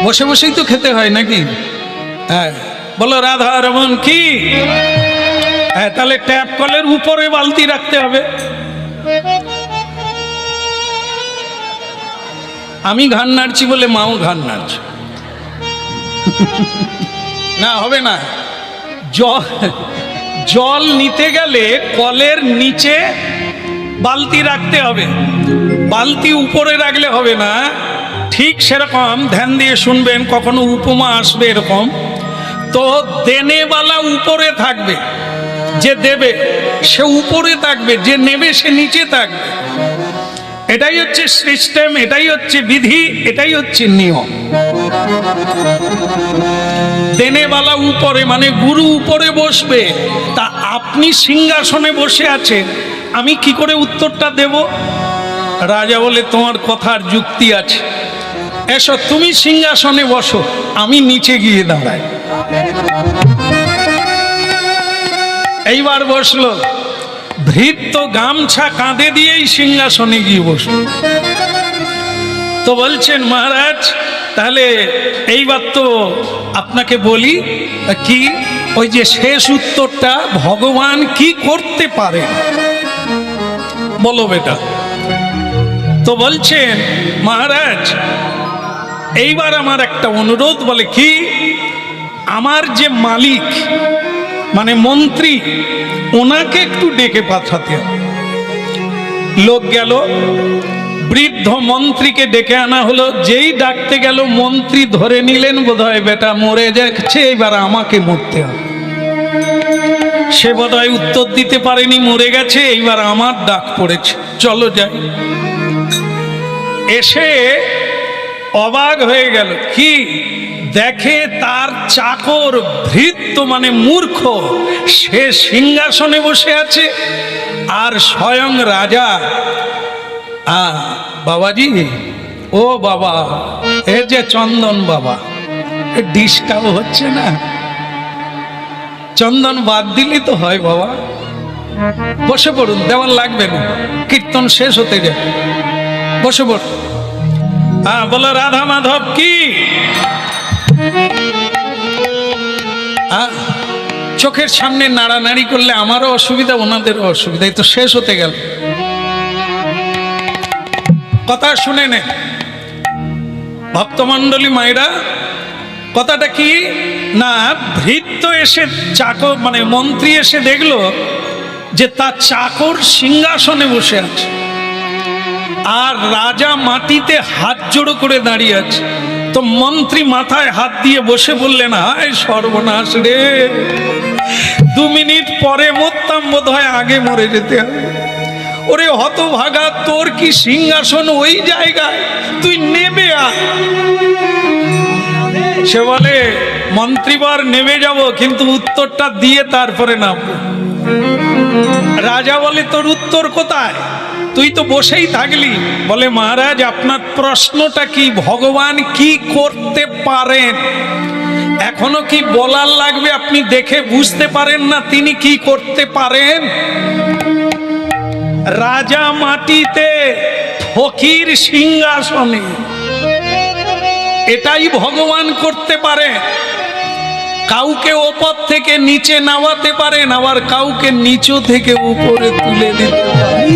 বসে বসেই তো খেতে হয় নাকি? হ্যাঁ, বলো রাধা রমন কি? হ্যাঁ, তাহলে ট্যাপ কলের উপরে বালতি রাখতে হবে। আমি ঘাড় নাড়ছি বলে মাও ঘাড় নাড়ছে না, হবে না। জল নিতে গেলে কলের নিচে বালতি রাখতে হবে, বালতি উপরে রাখলে হবে না। ঠিক সেরকম ধ্যান দিয়ে শুনবেন, কখনো উপমা আসবে এরকম। তো দেনেওয়ালা উপরে থাকবে, যে দেবে সে উপরে থাকবে, যে নেবে সে নিচে থাকবে। এটাই হচ্ছে সিস্টেম, এটাই হচ্ছে বিধি, এটাই হচ্ছে নিয়ম। দেনেওয়ালা উপরে মানে গুরু উপরে বসবে। তা আপনি সিংহাসনে বসে আছেন, আমি কি করে উত্তরটা দেব? রাজা বলে তোমার কথার যুক্তি আছে, এসো তুমি সিংহাসনে বসো, আমি নিচে গিয়ে দাঁড়াই। এইবার বসলো, ভৃত্য গামছা কাঁধে দিয়েই সিংহাসনে গিয়ে বসলো। তো বলছেন মহারাজ, তাহলে এইবার তো আপনাকে বলি কি, ওই যে শেষ উত্তরটা ভগবান কি করতে পারে বলো বেটা। তো বলছেন মহারাজ, এইবার আমার একটা অনুরোধ। বলে কি? আমার যে মালিক মানে মন্ত্রী, ওনাকে একটু ডেকে পাঠাতে হবে। লোক গেল, বৃদ্ধ মন্ত্রীকে ডেকে আনা হলো। যেই ডাকতে গেল, মন্ত্রী ধরে নিলেন বোধহয় বেটা মরে যাচ্ছে, এবার আমাকে মরতে হবে। সে বোধহয় উত্তর দিতে পারেনি, মরে গেছে, এইবার আমার ডাক পড়েছে, চলো যাই। এসে অবাক হয়ে গেল, কি দেখে তার চাকর ভৃত্য মানে মূর্খ, সে সিংহাসনে বসে আছে, আর স্বয়ং রাজা। বাবাজি, ও বাবা, এ যে চন্দন বাবা, ডিস্টার্ব হচ্ছে না? চন্দন বাদ দিলে তো হয় বাবা, বসে পড়ুন, দেওয়ার লাগবে না, কীর্তন শেষ হতে যায়, বসে পড়ুন। হ্যাঁ, বলো রাধা মাধব কি? চোখের সামনে নাড়ানাড়ি করলে আমারও অসুবিধা, ওনাদেরও অসুবিধা, এই তো শেষ হতে গেল। কথা শুনে নে ভক্তমণ্ডলী মায়েরা, কথাটা কি না, ভৃত্য এসে চাকর মানে মন্ত্রী এসে দেখলো যে তার চাকর সিংহাসনে বসে আছে, আর রাজা মাটিতে হাত জোড়ো করে দাঁড়িয়ে আছে। তো মন্ত্রী মাথায় হাত দিয়ে বসে বললেন, হায় সর্বনাশ রে, 2 মিনিট পরে মরতাম, বোধ হয় আগে মরে যেতে হবে। ওরে হতভাগা, তোর কি সিংহাসন ওই জায়গায়, তুই নেমে আয়। সে বলে, মন্ত্রীবার নেমে যাব, কিন্তু উত্তরটা দিয়ে তারপরে নামবো। রাজা বলে, তোর উত্তর কোথায়, তুই তো বসেই থাকলি। বলে, মহারাজ আপনার প্রশ্নটা কি, ভগবান কি করতে পারেন এখনো কি বলার লাগবে? আপনি দেখে বুঝতে পারেন না তিনি কি করতে পারেন? রাজা মাটিতে, ফকির সিংহাসনে, এটাই ভগবান করতে পারে। কাউকে ওপর থেকে নিচে নামাতে পারেন, আবার কাউকে নিচু থেকে উপরে তুলে দিতে পারেন।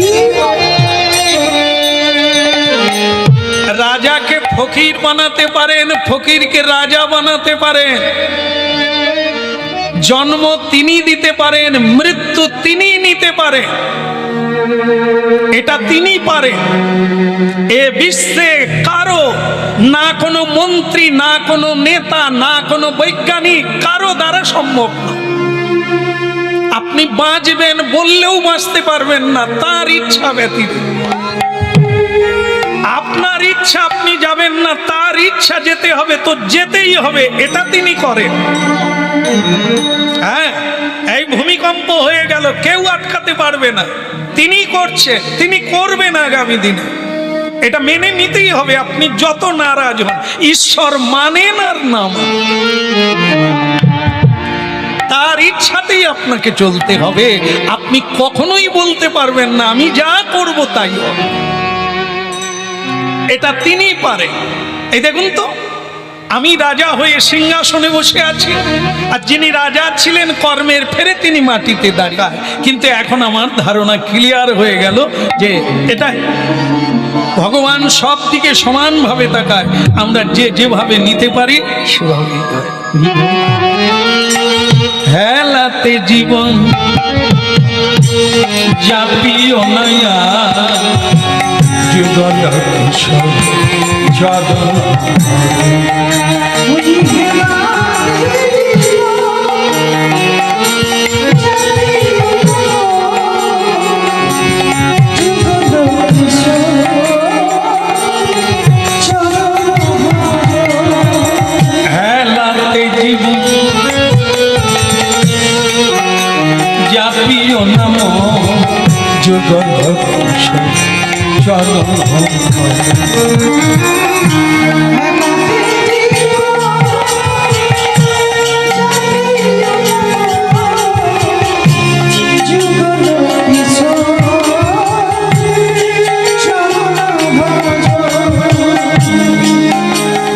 রাজাকে ফকির বানাতে পারেন, ফকিরকে রাজা বানাতে পারেন। জন্ম তিনি দিতে পারেন, মৃত্যু তিনি নিতে পারেন, এটা তিনি পারেন। এ বিশ্বে কারো, না কোনো মন্ত্রী, না কোনো নেতা, না কোনো বৈজ্ঞানিক, কারো দ্বারা সম্ভব না। আপনি বাঁচবেন বললেও বাঁচতে পারবেন না, তার ইচ্ছা ব্যতীত। আপনার ইচ্ছা আপনি যাবেন না, তার ইচ্ছা যেতে হবে, তো যেতেই হবে, এটা তিনি করেন। হ্যাঁ, এই ভূমিকম্প হয়ে গেল, কেউ আটকাতে পারবে না, তিনি করছে, তিনি করবেন আগামী দিনে, এটা মেনে নিতেই হবে। আপনি যত নারাজ হন, ঈশ্বর মানেন আর না মানেন, তার ইচ্ছাতেই আপনাকে চলতে হবে। আপনি কখনোই বলতে পারবেন না আমি যা করব তাই হবে, এটা তিনি পারেন। এই দেখুন তো, আমি রাজা হয়ে সিংহাসনে বসে আছি, আর যিনি রাজা ছিলেন কর্মের ফেরে তিনি মাটিতে দাঁড়িয়ে। কিন্তু এখন আমার ধারণা ক্লিয়ার হয়ে গেল যে এটা ভগবান সব দিকে সমানভাবে তাকায়, আমরা যে যেভাবে নিতে পারি সেভাবেই হয়। হেলাতে জীবন যাপিও নয়া, যুগল কিশোর যদন হেলাতে জীবন যাপিও নাম, যুগল কিশোর যদন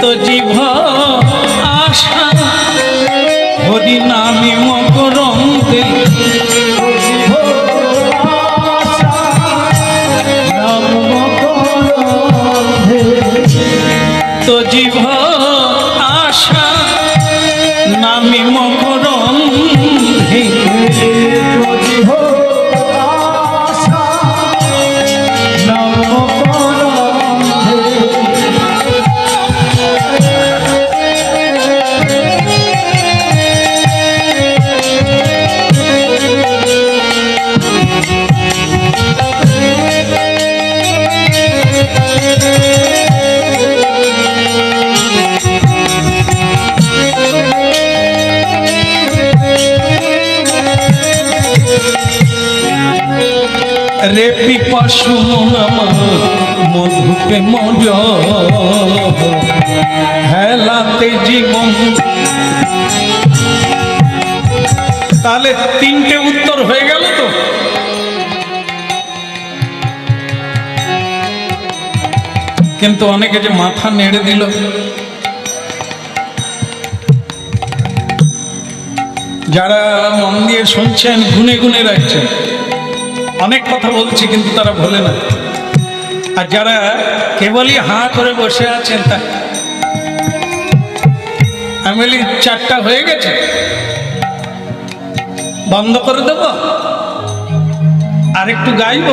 তো জীব আশা হরি নামে মকরন্দে, তো জীব আশা নামে মকরন্দে, রে পিপাসু আমার মধুকে মজ, হেলাতে জীবন। তাহলে 3টে উত্তর হয়ে গেল তো। কিন্তু অনেকে যে মাথা নেড়ে দিল, যারা মন দিয়ে শুনছেন, গুনে গুনে রাখছেন, অনেক কথা বলছি কিন্তু তারা ভোলে না। আর যারা কেবলই হাঁ করে বসে আছেন, তা আমি বলি 4টা হয়ে গেছে, বন্ধ করে দেব আর একটু গাইব।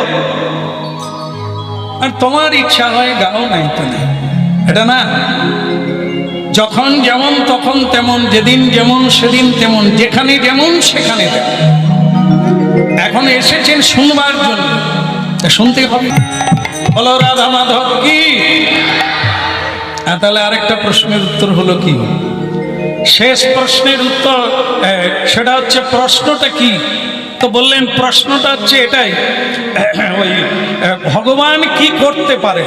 আর তোমার ইচ্ছা হয় গাও, নাই তো না, এটা না। যখন যেমন তখন তেমন, যেদিন যেমন সেদিন তেমন, যেখানে যেমন সেখানে তেমন। এখন এসেছেন শুনবার জন্য, শুনতে হবে। বলো রাধা মাধব কি। তাহলে আরেকটা প্রশ্নের উত্তর হলো কি, শেষ প্রশ্নের উত্তর সেটা হচ্ছে প্রশ্নটা কি। তো বললেন প্রশ্নটা হচ্ছে এটাই, ওই ভগবান কি করতে পারে।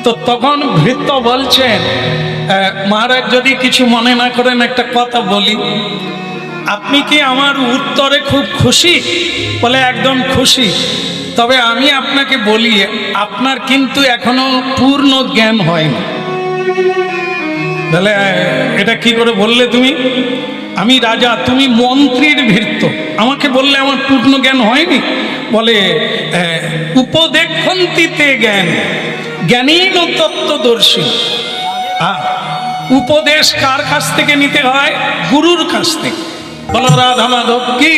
তো তখন ভৃত্য বলছেন, মহারাজ যদি কিছু মনে না করেন একটা কথা বলি, আপনি কি আমার উত্তরে খুব খুশি? বলে একদম খুশি। তবে আমি আপনাকে বলি, আপনার কিন্তু এখনো পূর্ণ জ্ঞান হয়নি। তাহলে এটা কি করে বললে তুমি? আমি রাজা, তুমি মন্ত্রীর ভৃত্য, আমাকে বললে আমার পূর্ণ জ্ঞান হয়নি? বলে উপদেক্ষন্তিতে জ্ঞান, জ্ঞানীন তত্ত্বদর্শী। উপদেশ কার কাছ থেকে নিতে হয়? গুরুর কাছ থেকে। বলো রাধা মাধব কি।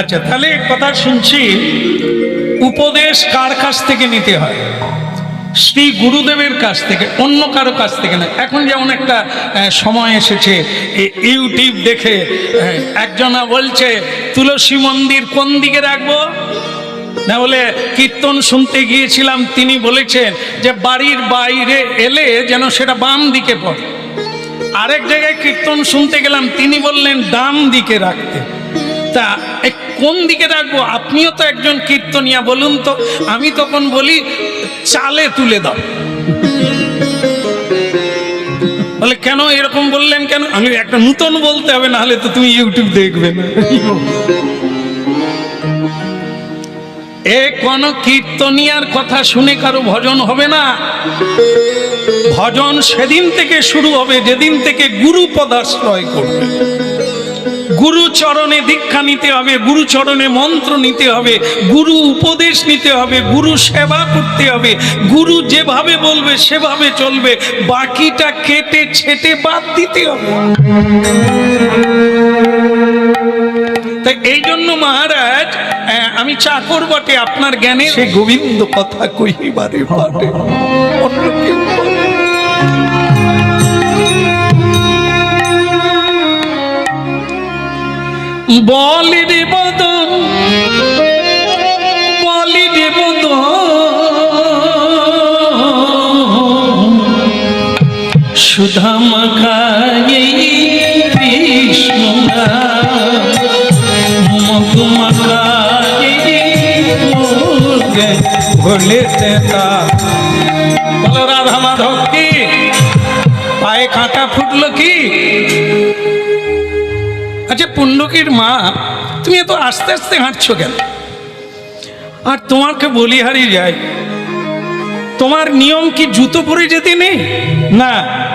আচ্ছা, তাহলে কথা শুনছি, উপদেশ কার কাছ থেকে নিতে হয়? শ্রী গুরুদেবের কাছ থেকে, অন্য কারো কাছ থেকে না। এখন যেমন একটা সময় এসেছে, ইউটিউব দেখে একজনা বলছে তুলসী মন্দির কোন দিকে রাখবো না, বলে কীর্তন শুনতে গিয়েছিলাম, তিনি বলেছেন যে বাড়ির বাইরে এলে যেন সেটা বাম দিকে পড়ে। আরেক জায়গায় কীর্তন শুনতে গেলাম, তিনি বললেন ডান দিকে রাখতে। তা কোন দিকে রাখবো? আপনিও তো একজন কীর্তনিয়া, বলুন তো। আমি তখন বলি চালে তুলে দাও। বলে কেন এরকম বললেন কেন? আমি একটা নূতন বলতে হবে, না হলে তো তুমি ইউটিউব দেখবে না। এ কোন কীর্তনিয়ার কথা শুনে কারো ভজন হবে না। ভজন সেদিন থেকে শুরু হবে যেদিন থেকে গুরু পদাশ্রয় করবে। গুরু চরণে দীক্ষা নিতে হবে, গুরু চরণে মন্ত্র নিতে হবে, গুরু উপদেশ নিতে হবে, গুরু সেবা করতে হবে, গুরু যেভাবে বলবে সেভাবে চলবে, বাকিটা কেটে ছেটে বাদ দিতে হবে। তাই এই জন্য মহারাজ, আমি চাকর বটে, আপনার জ্ঞানে সে গোবিন্দ কথা কহিবারে পারে, অন্য কেউ পারে। বলি রে বদন, বলি রে বদন, সুধা মাখায়ে কৃষ্ণ মগ মাখায়ে ভোলে তেতা। বলো রাধা মাধব কি। পায়ে কাঁটা ফুটলো কি? আচ্ছা পুণ্ডকীর মা, তুমি এত আস্তে আস্তে হাঁটছো কেন? আর তোমাকে বলিহারি যাই, তোমার নিয়ম কি জুতো পরে যেতে নেই? না,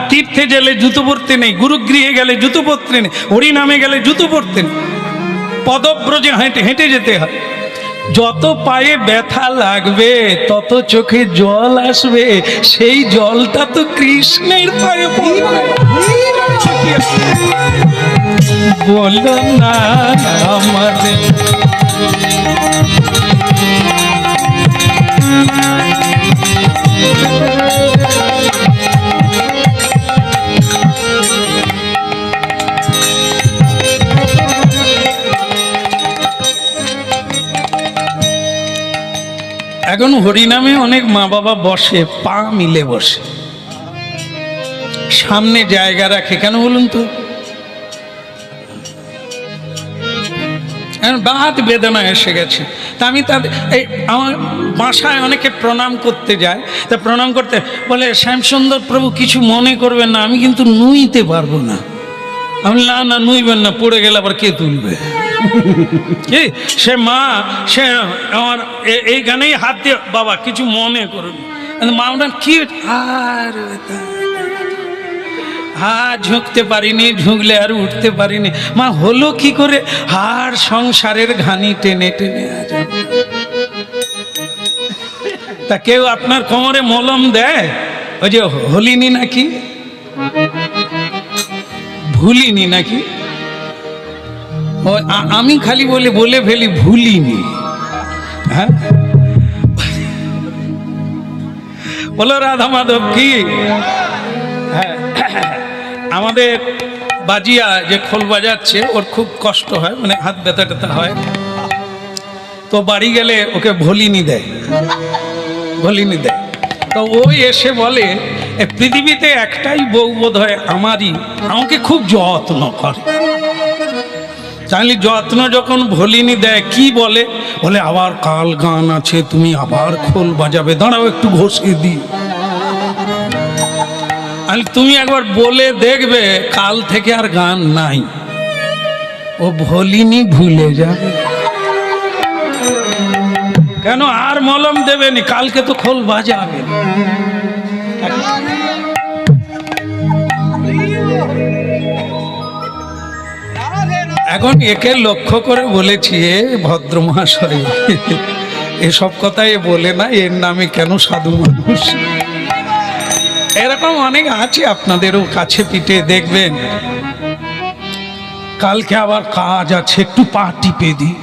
তীর্থে গেলে জুতো পরতে নেই, গুরুগৃহে গেলে জুতো পরতে নেই, হরিনামে গেলে জুতো পরতে নেই, পদব্রজে হেঁটে হেঁটে যেতে হয়। যত পায়ে ব্যথা লাগবে তত চোখে জল আসবে, সেই জলটা তো কৃষ্ণের পায়ে পড়বে। বলো না আমাদের এখন হরিনামে অনেক মা বাবা বসে, পা মিলে বসে, সামনে জায়গা রাখে। কেন বলুন তো? বাত বেদনা এসে গেছে। তা আমি তাদের এই আমার বাসায় অনেকে প্রণাম করতে যায়, তা প্রণাম করতে বলে শ্যামসুন্দর প্রভু কিছু মনে করবেন না, আমি কিন্তু নুইতে পারবো না। আমি না না নুইবেন না, পড়ে গেলে আবার কে তুলবে? কি সে মা, সে আমার এইখানেই হাত দিয়ে, বাবা কিছু মনে করুন। মা ওনার কি আর ঝুঁকতে পারিনি, ঝুঁকলে আর উঠতে পারিনি। মা হলো কি করে? হার সংসারের ঘানি টেনে টেনে আজ। তা কেউ আপনার কোমরে মলম দেয়? ওই যে হলিনি নাকি, ভুলিনি নাকি? আমি খালি বলে ফেলি ভুলিনি। হ্যাঁ বলো রাধা মাধব কি। হ্যাঁ, আমাদের বাজিয়া যে খোল বাজাচ্ছে ওর খুব কষ্ট হয়, মানে হাত ব্যথা ট্যাথা হয়, তো বাড়ি গেলে ওকে ভলিনি দেয়, ভলিনি দেয়। তো ওই এসে বলে এ পৃথিবীতে একটাই বউ বোধ হয় আমারই, আমাকে খুব যত্ন করে। তাহলে যত্ন যখন ভলিনি দেয় কি বলে, বলে আবার কাল গান আছে, তুমি আবার খোল বাজাবে, দাঁড়াও একটু ঘষে দিই। আর তুমি একবার বলে দেখবে কাল থেকে আর গান নাই, ও ভলিনি ভুলে যাবে। কেন আর মলম দেবেনি, কালকে তো খোল বাজাবে। এখন একে লক্ষ্য করে বলেছি, এ ভদ্র মহাশয় এসব কথাই বলে না, এর নামে কেন সাধু মানুষ। এরকম অনেক আছে আপনাদেরও কাছে পিঠে, দেখবেন কালকে আবার কাজ আছে, একটু পা টিপে দিই।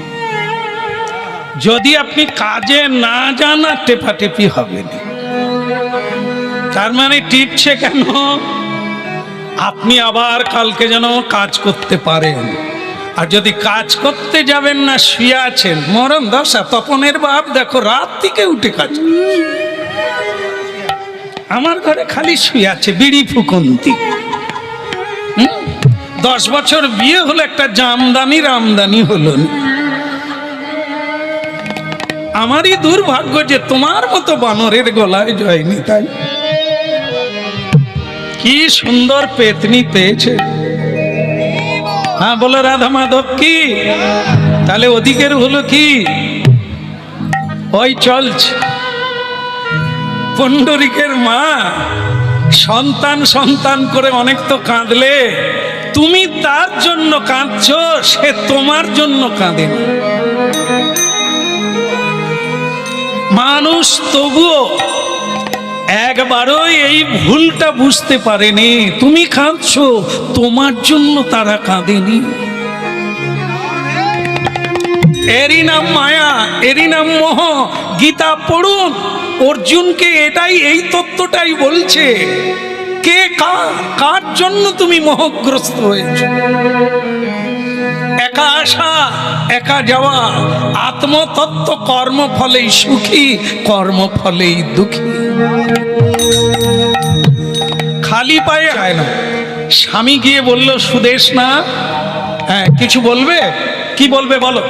যদি আপনি কাজে না যান আর টেপাটেপি হবে না। তার মানে টিপছে কেন, আপনি আবার কালকে যেন কাজ করতে পারেন। আর যদি কাজ করতে যাবেন না, শুয়ে আছেন, মরণ দশা। তপনের বাপ দেখো রাত থেকে উঠে কাজ করছে, আমার ঘরে খালি শুয়ে আছে বিড়ি ফুকন্তি। 10 বছর বিয়ে হলো, একটা জামদানির আমদানি হলো না। আমারই দুর্ভাগ্য যে তোমার মতো বানরের গলায় জয়নি। তাই কি সুন্দর পেতনি পেয়েছে। হ্যাঁ বলো রাধা মাধব কি। তাহলে ওদিকের হলো কি, ওই চলছে। পুণ্ডরিকের মা সন্তান সন্তান করে অনেক তো কাঁদলে, তুমি তার জন্য কাঁদছো, সে তোমার জন্য কাঁদে। মানুষ তবুও একবারও এই ভুলটা বুঝতে পারেনি, তুমি কাঁদছো তোমার জন্য, তারা কাঁদেনি। এরই নাম মায়া, এরই নাম মোহ। গীতা পড়ুন, অর্জুনকে এটাই, এই তত্ত্বটাই বলছে। কে কার জন্য তুমি মোহগ্রস্ত হয়েছ। একা আসা একা যাওয়া, আত্মতত্ত্ব কর্মফলেই সুখী, কর্মফলেই দুঃখী। খালি পায়ে হয় না। স্বামী গিয়ে বলল সুদেশ না, হ্যাঁ কিছু বলবে, কি বলবে বলো।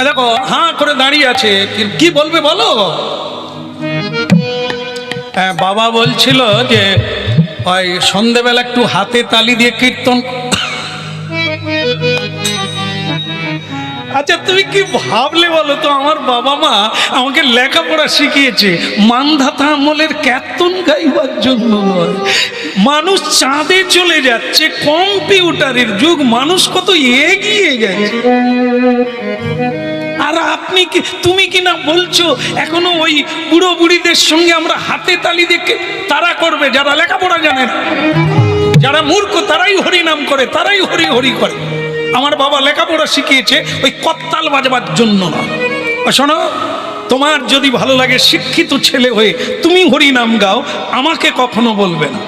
দেখো হাঁ করে দাঁড়িয়ে আছে, কি বলবে বলো। হ্যাঁ বাবা বলছিল যে ওই সন্ধেবেলা একটু হাতে তালি দিয়ে কীর্তন। আচ্ছা তুমি কি ভাবলে বলো তো, আমার বাবা মা আমাকে লেখাপড়া শিখিয়েছে মানধাতা আমলের কীর্তন গাইবার জন্য নয়। মানুষ চাঁদে চলে যাচ্ছে, কম্পিউটারের যুগ, মানুষ কত এগিয়ে গেছে। আর আপনি কি, তুমি কি না বলছো এখনো ওই বুড়ো বুড়িদের সঙ্গে আমরা হাতে তালি দেখে, তারা করবে যারা লেখাপড়া জানে না, যারা মূর্খ তারাই হরি নাম করে, তারাই হরি হরি করে। আমার বাবা লেখাপড়া শিখিয়েছে ওই করতাল বাজাবার জন্য না। শোনো, তোমার যদি ভালো লাগে শিক্ষিত ছেলে হয়ে তুমি হরি নাম গাও, আমাকে কখনো বলবে না।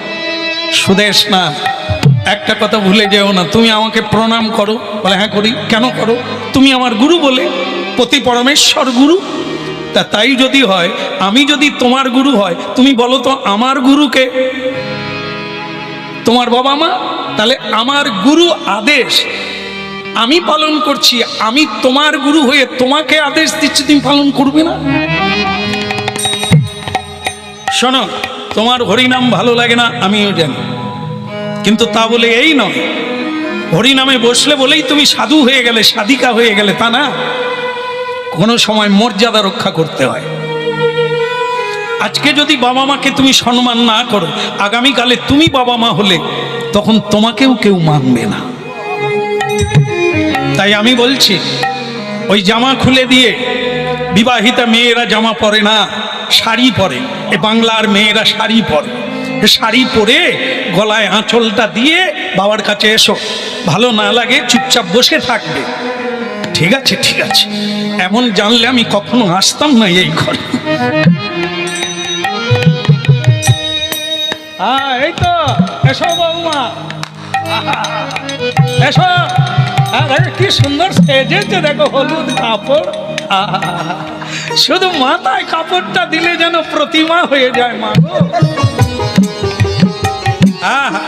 সুদেশ না, একটা কথা ভুলে যেও না, তুমি আমাকে প্রণাম করো। বলে হ্যাঁ করি। কেন করো? তুমি আমার গুরু বলে, পতি পরমেশ্বর গুরু। তাই যদি হয়, আমি যদি তোমার গুরু হয়, তুমি বলো তো আমার গুরুকে, তোমার বাবা মা। তাহলে আমার গুরু আদেশ আমি পালন করছি, আমি তোমার গুরু হয়ে তোমাকে আদেশ দিচ্ছি, তুমি পালন করবে না। শোনো, তোমার হরিনাম ভালো লাগে না আমিও জানি, কিন্তু তা বলে এই নয় হরিনামে বসলে বলেই তুমি সাধু হয়ে গেলে, সাধিকা হয়ে গেলে, তা না। কোনো সময় মর্যাদা রক্ষা করতে হয়। আজকে যদি বাবা মাকে তুমি সম্মান না করো, আগামীকালে তুমি বাবা মা হলে তখন তোমাকেও কেউ মানবে না। তাই আমি বলছি, ওই জামা খুলে দিয়ে বিবাহিতা মেয়েরা জামা পরে না, শাড়ি পরে। এ বাংলার মেয়েরা শাড়ি পরে। শাড়ি পরে গলায় আঁচলটা দিয়ে বাবার কাছে এসো। ভালো না লাগে চুপচাপ বসে থাকবে, ঠিক আছে ঠিক আছে, এমন জানলে আমি কখনো আসতাম না এই ঘরে। এই তো এসো বৌমা, এসো। দেখো কি সুন্দর সেজেছে, দেখো হলুদ কাপড়, শুধু মাথায় কাপড়টা দিলে যেন প্রতিমা হয়ে যায় মা গো।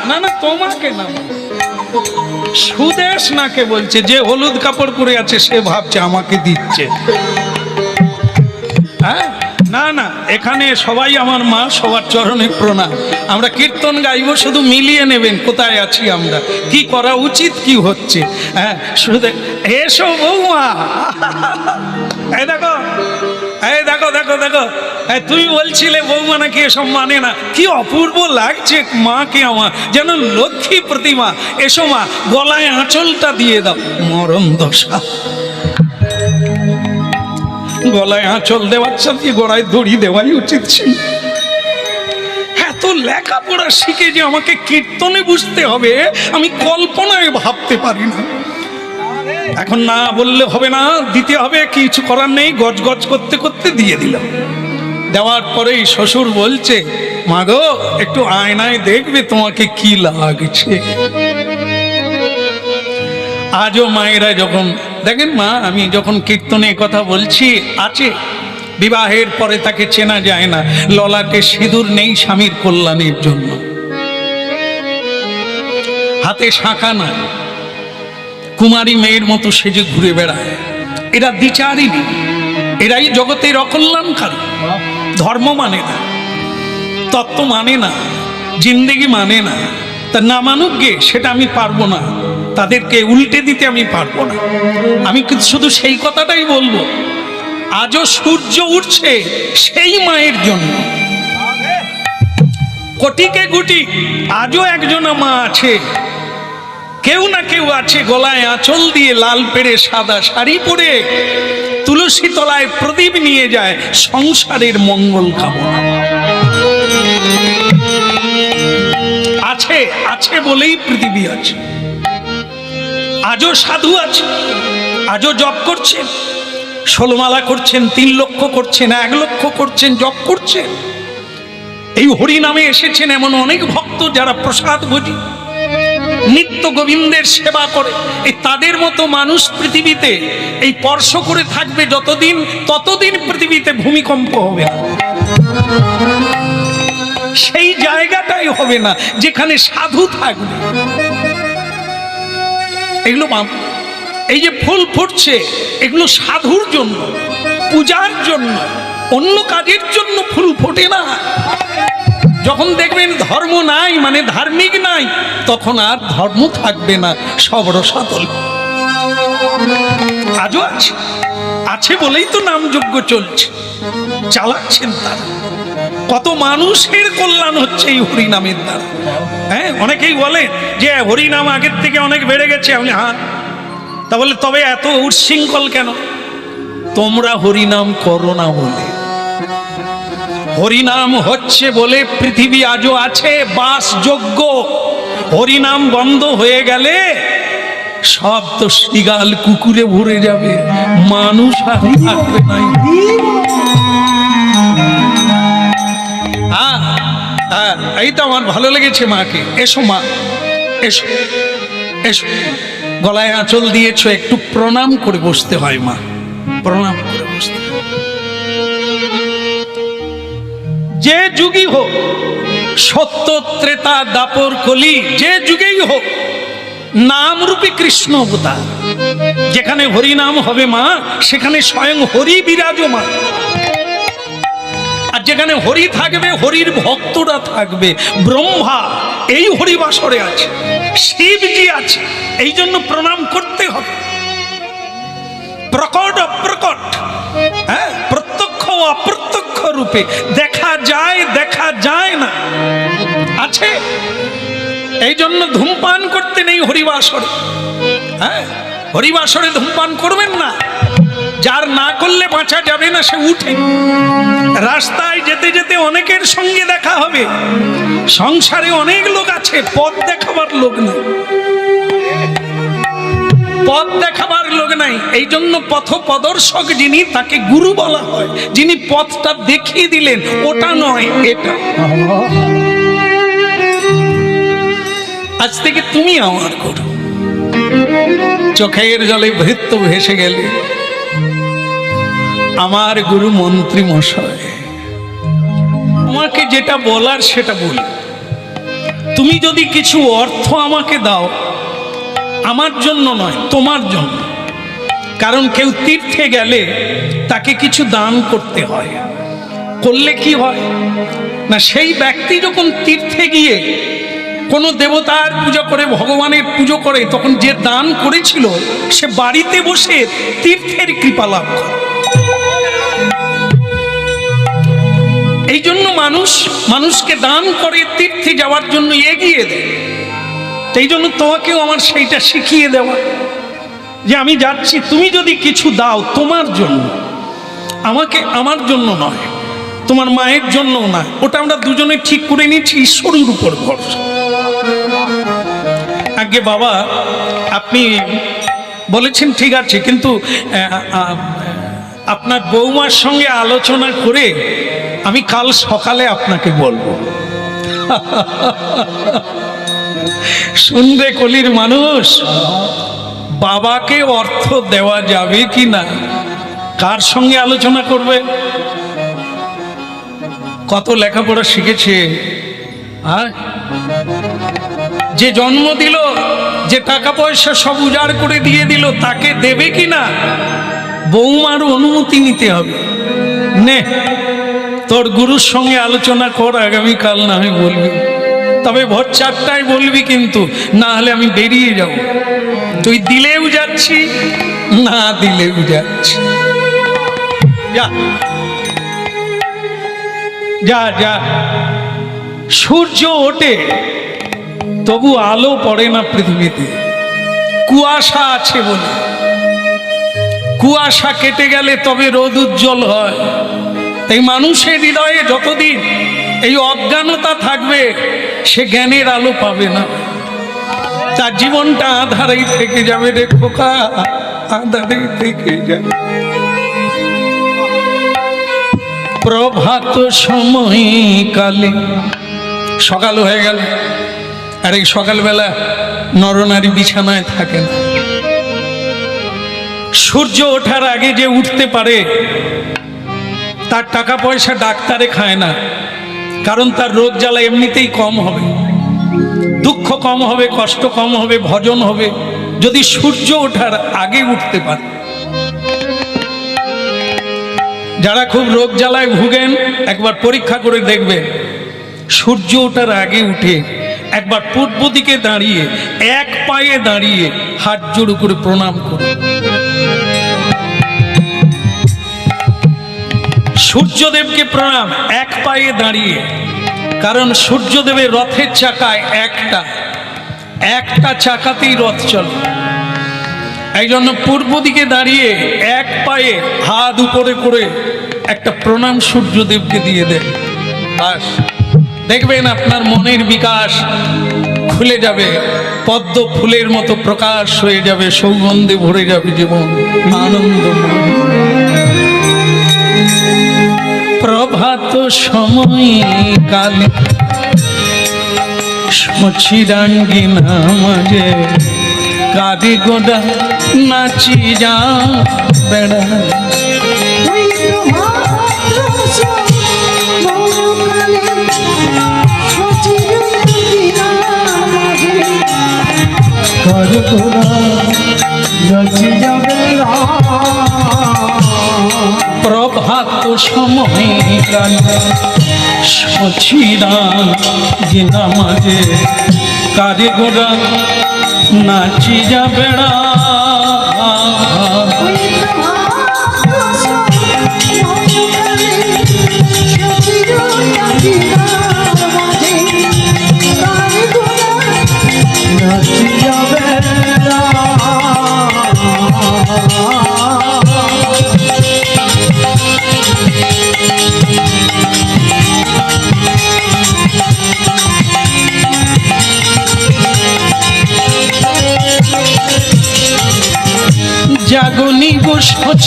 না না তোমাকে না, সুদেশ নাকে বলছে, যে হলুদ কাপড় পরে আছে সে ভাবছে আমাকে দিচ্ছে। হ্যাঁ না না, এখানে সবাই আমার মা, সবার চরণে প্রণাম। আমরা কীর্তন গাইব, শুধু মিলিয়ে নেবেন কোথায় আছি আমরা, কি করা উচিত, কি হচ্ছে। হ্যাঁ শুধু এসো বৌমা, এই দেখো, এই দেখো দেখো দেখো, তুমি বলছিলে বৌমা নাকি এসব মানে না, কি অপূর্ব লাগছে মাকে আমার, যেন লক্ষ্মী প্রতিমা। এসো মা, গলায় আঁচলটা দিয়ে দাও। মরণ দশা, গলায় আঁচল দেওয়ার সাথে গলায় দড়ি দেওয়াই উচিত ছিল। এত লেখাপড়া শিখে যে আমাকে কীর্তনে বুঝতে হবে, আমি কল্পনায় ভাবতে পারি না। এখন না বললে হবে না, দিতে হবে, কিছু করার নেই। গজগজ করতে করতে দিয়ে দিলাম। দেওয়ার পরেই শ্বশুর বলছে, মা গো একটু আয়নায় দেখবে তোমাকে কি লাগছে। আজও মায়েরা যখন দেখেন, মা আমি যখন কীর্তনে কথা বলছি, আছে বিবাহের পরে তাকে চেনা যায় না, ললাটে সিঁদুর নেই স্বামীর কল্যাণের জন্য, হাতে শাঁখা না, কুমারী মেয়ের মতো সেজে ঘুরে বেড়ায়। এরা দ্বিচারিণী, এরাই জগতের অকল্যাণকারী। ধর্ম মানে না, তত্ত্ব মানে না, জিন্দেগি মানে না। তা না মানুক গে, সেটা আমি পারবো না, তাদেরকে উল্টে দিতে আমি পারবো না। আমি শুধু সেই কথাটাই বলবো, আজও সূর্য উঠছে সেই মায়ের জন্য। কোটিকে গুটি আজও একজনা মা আছে, কেউ না কেউ আছে গলায় আঁচল দিয়ে, লাল পেড়ে সাদা শাড়ি পরে, তুলসী তলায় প্রদীপ নিয়ে যায় সংসারের মঙ্গল কামনা। আছে, আছে বলেই পৃথিবী আছে। আজও সাধু আছে, আজও জপ করছেন, 16 মালা করছেন, 3 লক্ষ করছেন, 1 লক্ষ করছেন, জপ করছেন। এই হরি নামে এসেছেন এমন অনেক ভক্ত যারা প্রসাদ ভোজী, নিত্য গোবিন্দের সেবা করে। এই তাদের মতো মানুষ পৃথিবীতে এই স্পর্শ করে থাকবে যতদিন, ততদিন পৃথিবীতে ভূমিকম্প হবে না। সেই জায়গাটাই হবে না যেখানে সাধু থাকবে। এগুলো এই যে ফুল ফুটছে, এগুলো সাধুর জন্য, পূজার জন্য, অন্য কাজের জন্য ফুল ফোটে না। যখন দেখবেন ধর্ম নাই, মানে ধার্মিক নাই, তখন আর ধর্ম থাকবে না, সব রসাতল। আজও আছে, আছে বলেই তো নামযজ্ঞ চলছে, চালাচ্ছেন তারা। কত মানুষের কল্যাণ হচ্ছে এই হরিনামের দ্বারা। হ্যাঁ, অনেকেই বলে যে হরিনাম আগের থেকে অনেক বেড়ে গেছে। আমি হ্যাঁ, তা বলে তবে এত উচ্ছৃঙ্খল কেন? তোমরা হরিনাম করো না বলে। হরিনাম হচ্ছে বলে পৃথিবী আজও আছে, বাসযোগ্য। হরিনাম বন্ধ হয়ে গেলে সব তো শৃগাল কুকুরে ভরে যাবে, মানুষ আর থাকবে না। এই তো আমার ভালো লেগেছে মাকে। এসো মা, এসো এসো, গলায় আঁচল দিয়েছ, একটু প্রণাম করে বসতে হয় মা, প্রণাম করে বসতে। যে যুগই হোক, সত্য ত্রেতা দাপর কলি, যে যুগেই হোক, নামরূপী কৃষ্ণ অবতার। যেখানে হরিনাম হবে মা, সেখানে স্বয়ং হরি বিরাজমান। আর যেখানে হরি থাকবে, হরির ভক্তরা থাকবে। ব্রহ্মা এই হরিবাসরে আছে, শিবজি আছে, এই জন্য প্রণাম করতে হবে। প্রকট অপ্রকট, হ্যাঁ, প্রত্যক্ষ অপ্রত্যক্ষ রূপে, দেখা যায় দেখা যায় না, আছে। এই জন্য ধূমপান করতে নেই হরিবাসরে। হ্যাঁ, হরিবাসরে ধূমপান করবেন না। যার না করলে বাঁচা যাবে না, সে উঠে। রাস্তায় যেতে যেতে অনেকের সঙ্গে দেখা হবে। সংসারে অনেক লোক আছে, পথ দেখাবার লোক না। পথ দেখাবার লোক নাই, এই জন্য পথ প্রদর্শক যিনি তাকে গুরু বলা হয়। যিনি পথটা দেখিয়ে দিলেন, ওটা নয় এটা। আজ থেকে তুমি আমার গুরু। চোখের জলে ভৃত্য ভেসে গেলে আমার গুরু মন্ত্রী মশাই আমাকে যেটা বলার সেটা বলি। তুমি যদি কিছু অর্থ আমাকে দাও, আমার জন্য নয়, তোমার জন্য। কারণ কেউ তীর্থে গেলে তাকে কিছু দান করতে হয়। করলে কি হয় না, সেই ব্যক্তি যখন তীর্থে গিয়ে কোনো দেবতার পুজো করে, ভগবানের পুজো করে, তখন যে দান করেছিল সে বাড়িতে বসে তীর্থের কৃপা লাভ করে। এই জন্য মানুষকে দান করে তীর্থে যাওয়ার জন্য এগিয়ে দেয়। এই জন্য তোমাকেও আমার সেইটা শিখিয়ে দেওয়া যে আমি যাচ্ছি, তুমি যদি কিছু দাও তোমার জন্য, আমাকে আমার জন্য নয়, তোমার মায়ের জন্যও নয়। ওটা আমরা দুজনে ঠিক করে নিয়েছি ঈশ্বরের উপর ভরসা। আগে বাবা আপনি বলেছেন ঠিক আছে, কিন্তু আপনার বৌমার সঙ্গে আলোচনা করে আমি কাল সকালে আপনাকে বলবো। শুনবে কলির মানুষ, বাবাকে অর্থ দেওয়া যাবে কি না, কার সঙ্গে আলোচনা করবে? কত লেখাপড়া শিখেছে, যে জন্ম দিল, যে টাকা পয়সা সব উজাড় করে দিয়ে দিল, তাকে দেবে কি না? বৌমার অনুমতি নিতে হবে। নে তোর গুরুর সঙ্গে আলোচনা কর, আগামীকাল না হয় বলবি, তবে ভোর 4টায় বলবি, কিন্তু না হলে আমি বেরিয়ে যাব। তুই দিলেও যাচ্ছি, না দিলেও যাচ্ছি। যা যা যা। সূর্য ওঠে তবু আলো পড়ে না পৃথিবীতে, কুয়াশা আছে বলে। কুয়াশা কেটে গেলে তবে রোদ উজ্জ্বল হয়। তাই মানুষের হৃদয়ে যতদিন এই অজ্ঞানতা থাকবে, সে জ্ঞানের আলো পাবে না। তার জীবনটা আঁধারেই থেকে যাবে রে খোকা, আঁধারেই থেকে যাবে। প্রভাত সময় কালে, সকাল হয়ে গেল, আর এই সকালবেলা নরনারী বিছানায় থাকে না। সূর্য ওঠার আগে যে উঠতে পারে, তার টাকা পয়সা ডাক্তারে খায় না, কারণ তার রোগ জ্বালা এমনিতেই কম হবে, দুঃখ কম হবে, কষ্ট কম হবে, ভজন হবে, যদি সূর্য ওঠার আগে উঠতে পারে। যারা খুব রোগ জ্বালায় ভুগেন, একবার পরীক্ষা করে দেখবেন, সূর্য ওঠার আগে উঠে একবার পূর্ব দিকে দাঁড়িয়ে, এক পায়ে দাঁড়িয়ে হাত জোড় করে প্রণাম করুন। সূর্যদেবকে প্রণাম, এক পায়ে দাঁড়িয়ে। কারণ সূর্যদেবের রথের চাকায় একটা চাকাতেই রথ চলে। এই জন্য পূর্ব দিকে দাঁড়িয়ে এক পায়ে হাত উপরে করে একটা প্রণাম সূর্যদেবকে দিয়ে দেন। বাস, দেখবেন আপনার মনের বিকাশ খুলে যাবে, পদ্ম ফুলের মতো প্রকাশ হয়ে যাবে, সৌগন্ধে ভরে যাবে জীবন, আনন্দময়। প্রভাত সময় কালে সচিরাঙ্গিনা মাঝে কাঁদে গোডা নাচি যা বেড়া। প্রভাত সময় কালে সচিরাঙ্গিনা মাঝে কাঁদে গোডা নাচি যা বেড়া।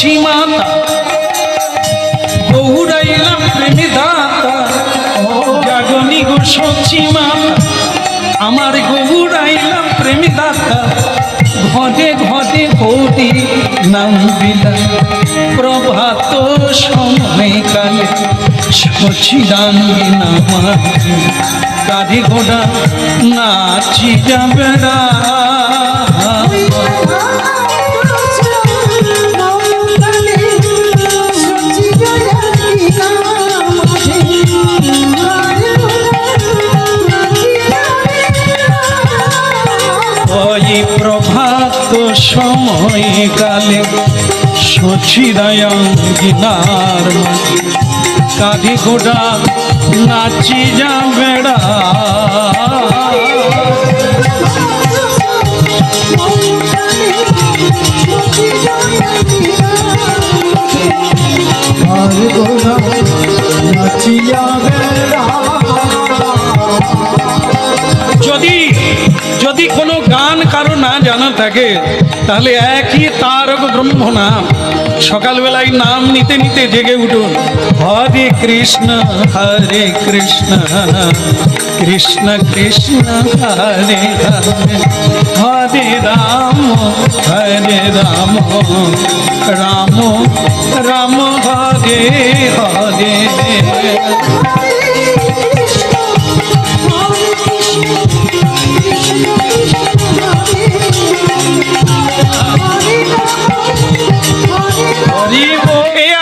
সচি মাতা গৌরাইলা প্রেমী দাতা জাগনি গো সচি মাতা আমার গৌরাইলা প্রেমী দাতা ঘটে ঘটে হরি নাম বিলা প্রভাত সময় কালে সচিদাঙ্গিনা মাঝে গাড়ি ঘোড়া নাচি যাবে ওই প্রভাত সময় কালে সচিদাঙ্গিনার মাঝে গাড়ি ঘোড়া নাচি যাবে যদি যদি কোনো গান কারো না জানা থাকে তাহলে একই তারক ব্রহ্ম নাম সকালবেলায় নাম নিতে নিতে জেগে উঠুন হরে কৃষ্ণ কৃষ্ণ কৃষ্ণ হরে হরে হরে রাম রাম রাম হরে হরে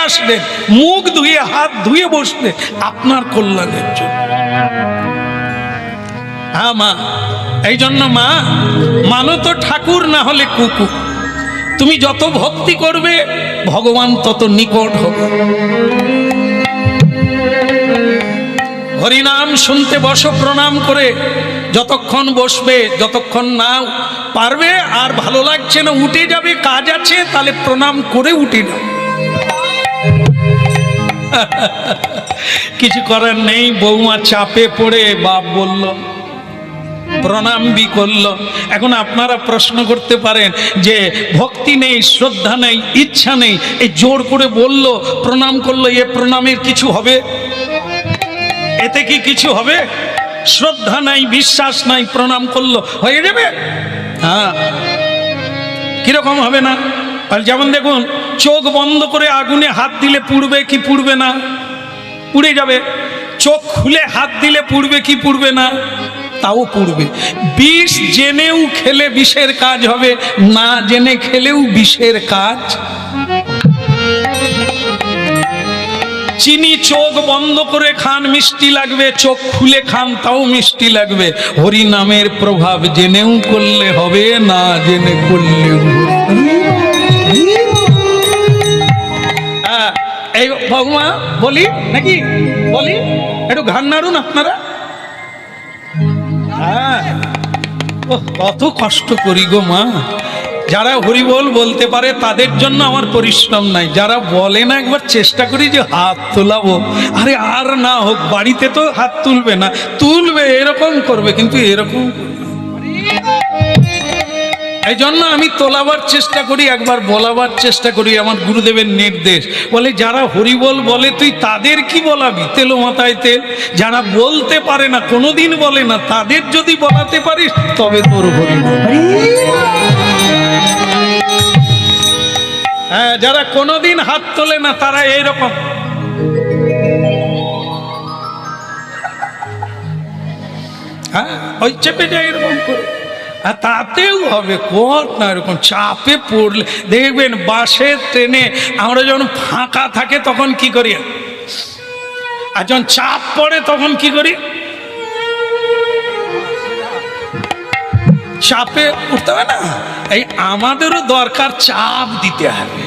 আসলেন মুখ ধুয়ে হাত ধুয়ে বসলেন আপনার কল্যাণের জন্য। হ্যাঁ মা, এই জন্য মা মানো তো ঠাকুর, না হলে কুকুর। তুমি যত ভক্তি করবে ভগবান তত নিকট হবে। হরিনাম শুনতে বসো প্রণাম করে, যতক্ষণ বসবে, যতক্ষণ না পারবে আর ভালো লাগছে না উঠে যাবে, কাজ আছে, তাহলে প্রণাম করে উঠে যাও। কিছু করার নেই। বৌমা চাপে পড়ে বাপ বলল, প্রণাম বি করলো। এখন আপনারা প্রশ্ন করতে পারেন যে ভক্তি নেই, শ্রদ্ধা নেই, ইচ্ছা নেই, এই জোর করে বলল, প্রণাম করলো, এ প্রণামের কিছু হবে? এতে কি কিছু হবে? শ্রদ্ধা নাই, বিশ্বাস নাই, প্রণাম করলো, হয়ে যাবে? হ্যাঁ, কিরকম হবে না? আর যেমন দেখুন, চোখ বন্ধ করে আগুনে হাত দিলে পুড়বে কি পুড়বে না? পুড়ে যাবে। চোখ খুলে হাত দিলে পুড়বে কি পুড়বে না? তাও পুড়বে। বিষ জেনেও খেলে বিষের কাজ হবে, না জেনে খেলেও বিষের কাজ। চিনি চোখ বন্ধ করে খান মিষ্টি লাগবে, চোখ খুলে খান তাও মিষ্টি লাগবে। হরি নামের প্রভাব জেনেও করলে হবে, না জেনে করলেও। এই বৌমা বলি নাকি, বলি একটু ঘাড় নাড়ুন আপনারা। হ্যাঁ, কত কষ্ট করি গো মা। যারা হরিবোল বলতে পারে তাদের জন্য আমার পরিশ্রম নাই, যারা বলে না একবার চেষ্টা করি যে হাত তোলাবো। আরে আর না হোক, বাড়িতে তো হাত তুলবে না, তুলবে এরকম করবে, কিন্তু এরকম করবে। এই জন্য আমি তোলাবার চেষ্টা করি, একবার বলাবার চেষ্টা করি। আমার গুরুদেবের নির্দেশ, বলে যারা হরিবোল বলে তুই তাদের কি বলাবি, তেলো মাথায় তেল। যারা বলতে পারে না, কোনোদিন বলে না, তাদের যদি বলাতে পারিস তবে তোর হরিবোল। হ্যাঁ, যারা কোনোদিন হাত তোলে না তারা এইরকম। হ্যাঁ, ওই চেপে যায় এরকম করে। আর তাতেও হবে কর না, এরকম চাপে পড়লে দেখবেন বাসে ট্রেনে আমরা যখন ফাঁকা থাকে তখন কি করি, আর যখন চাপ পড়ে তখন কি করি, চাপে উঠতে হবে না। এই আমাদেরও দরকার চাপ দিতে হবে।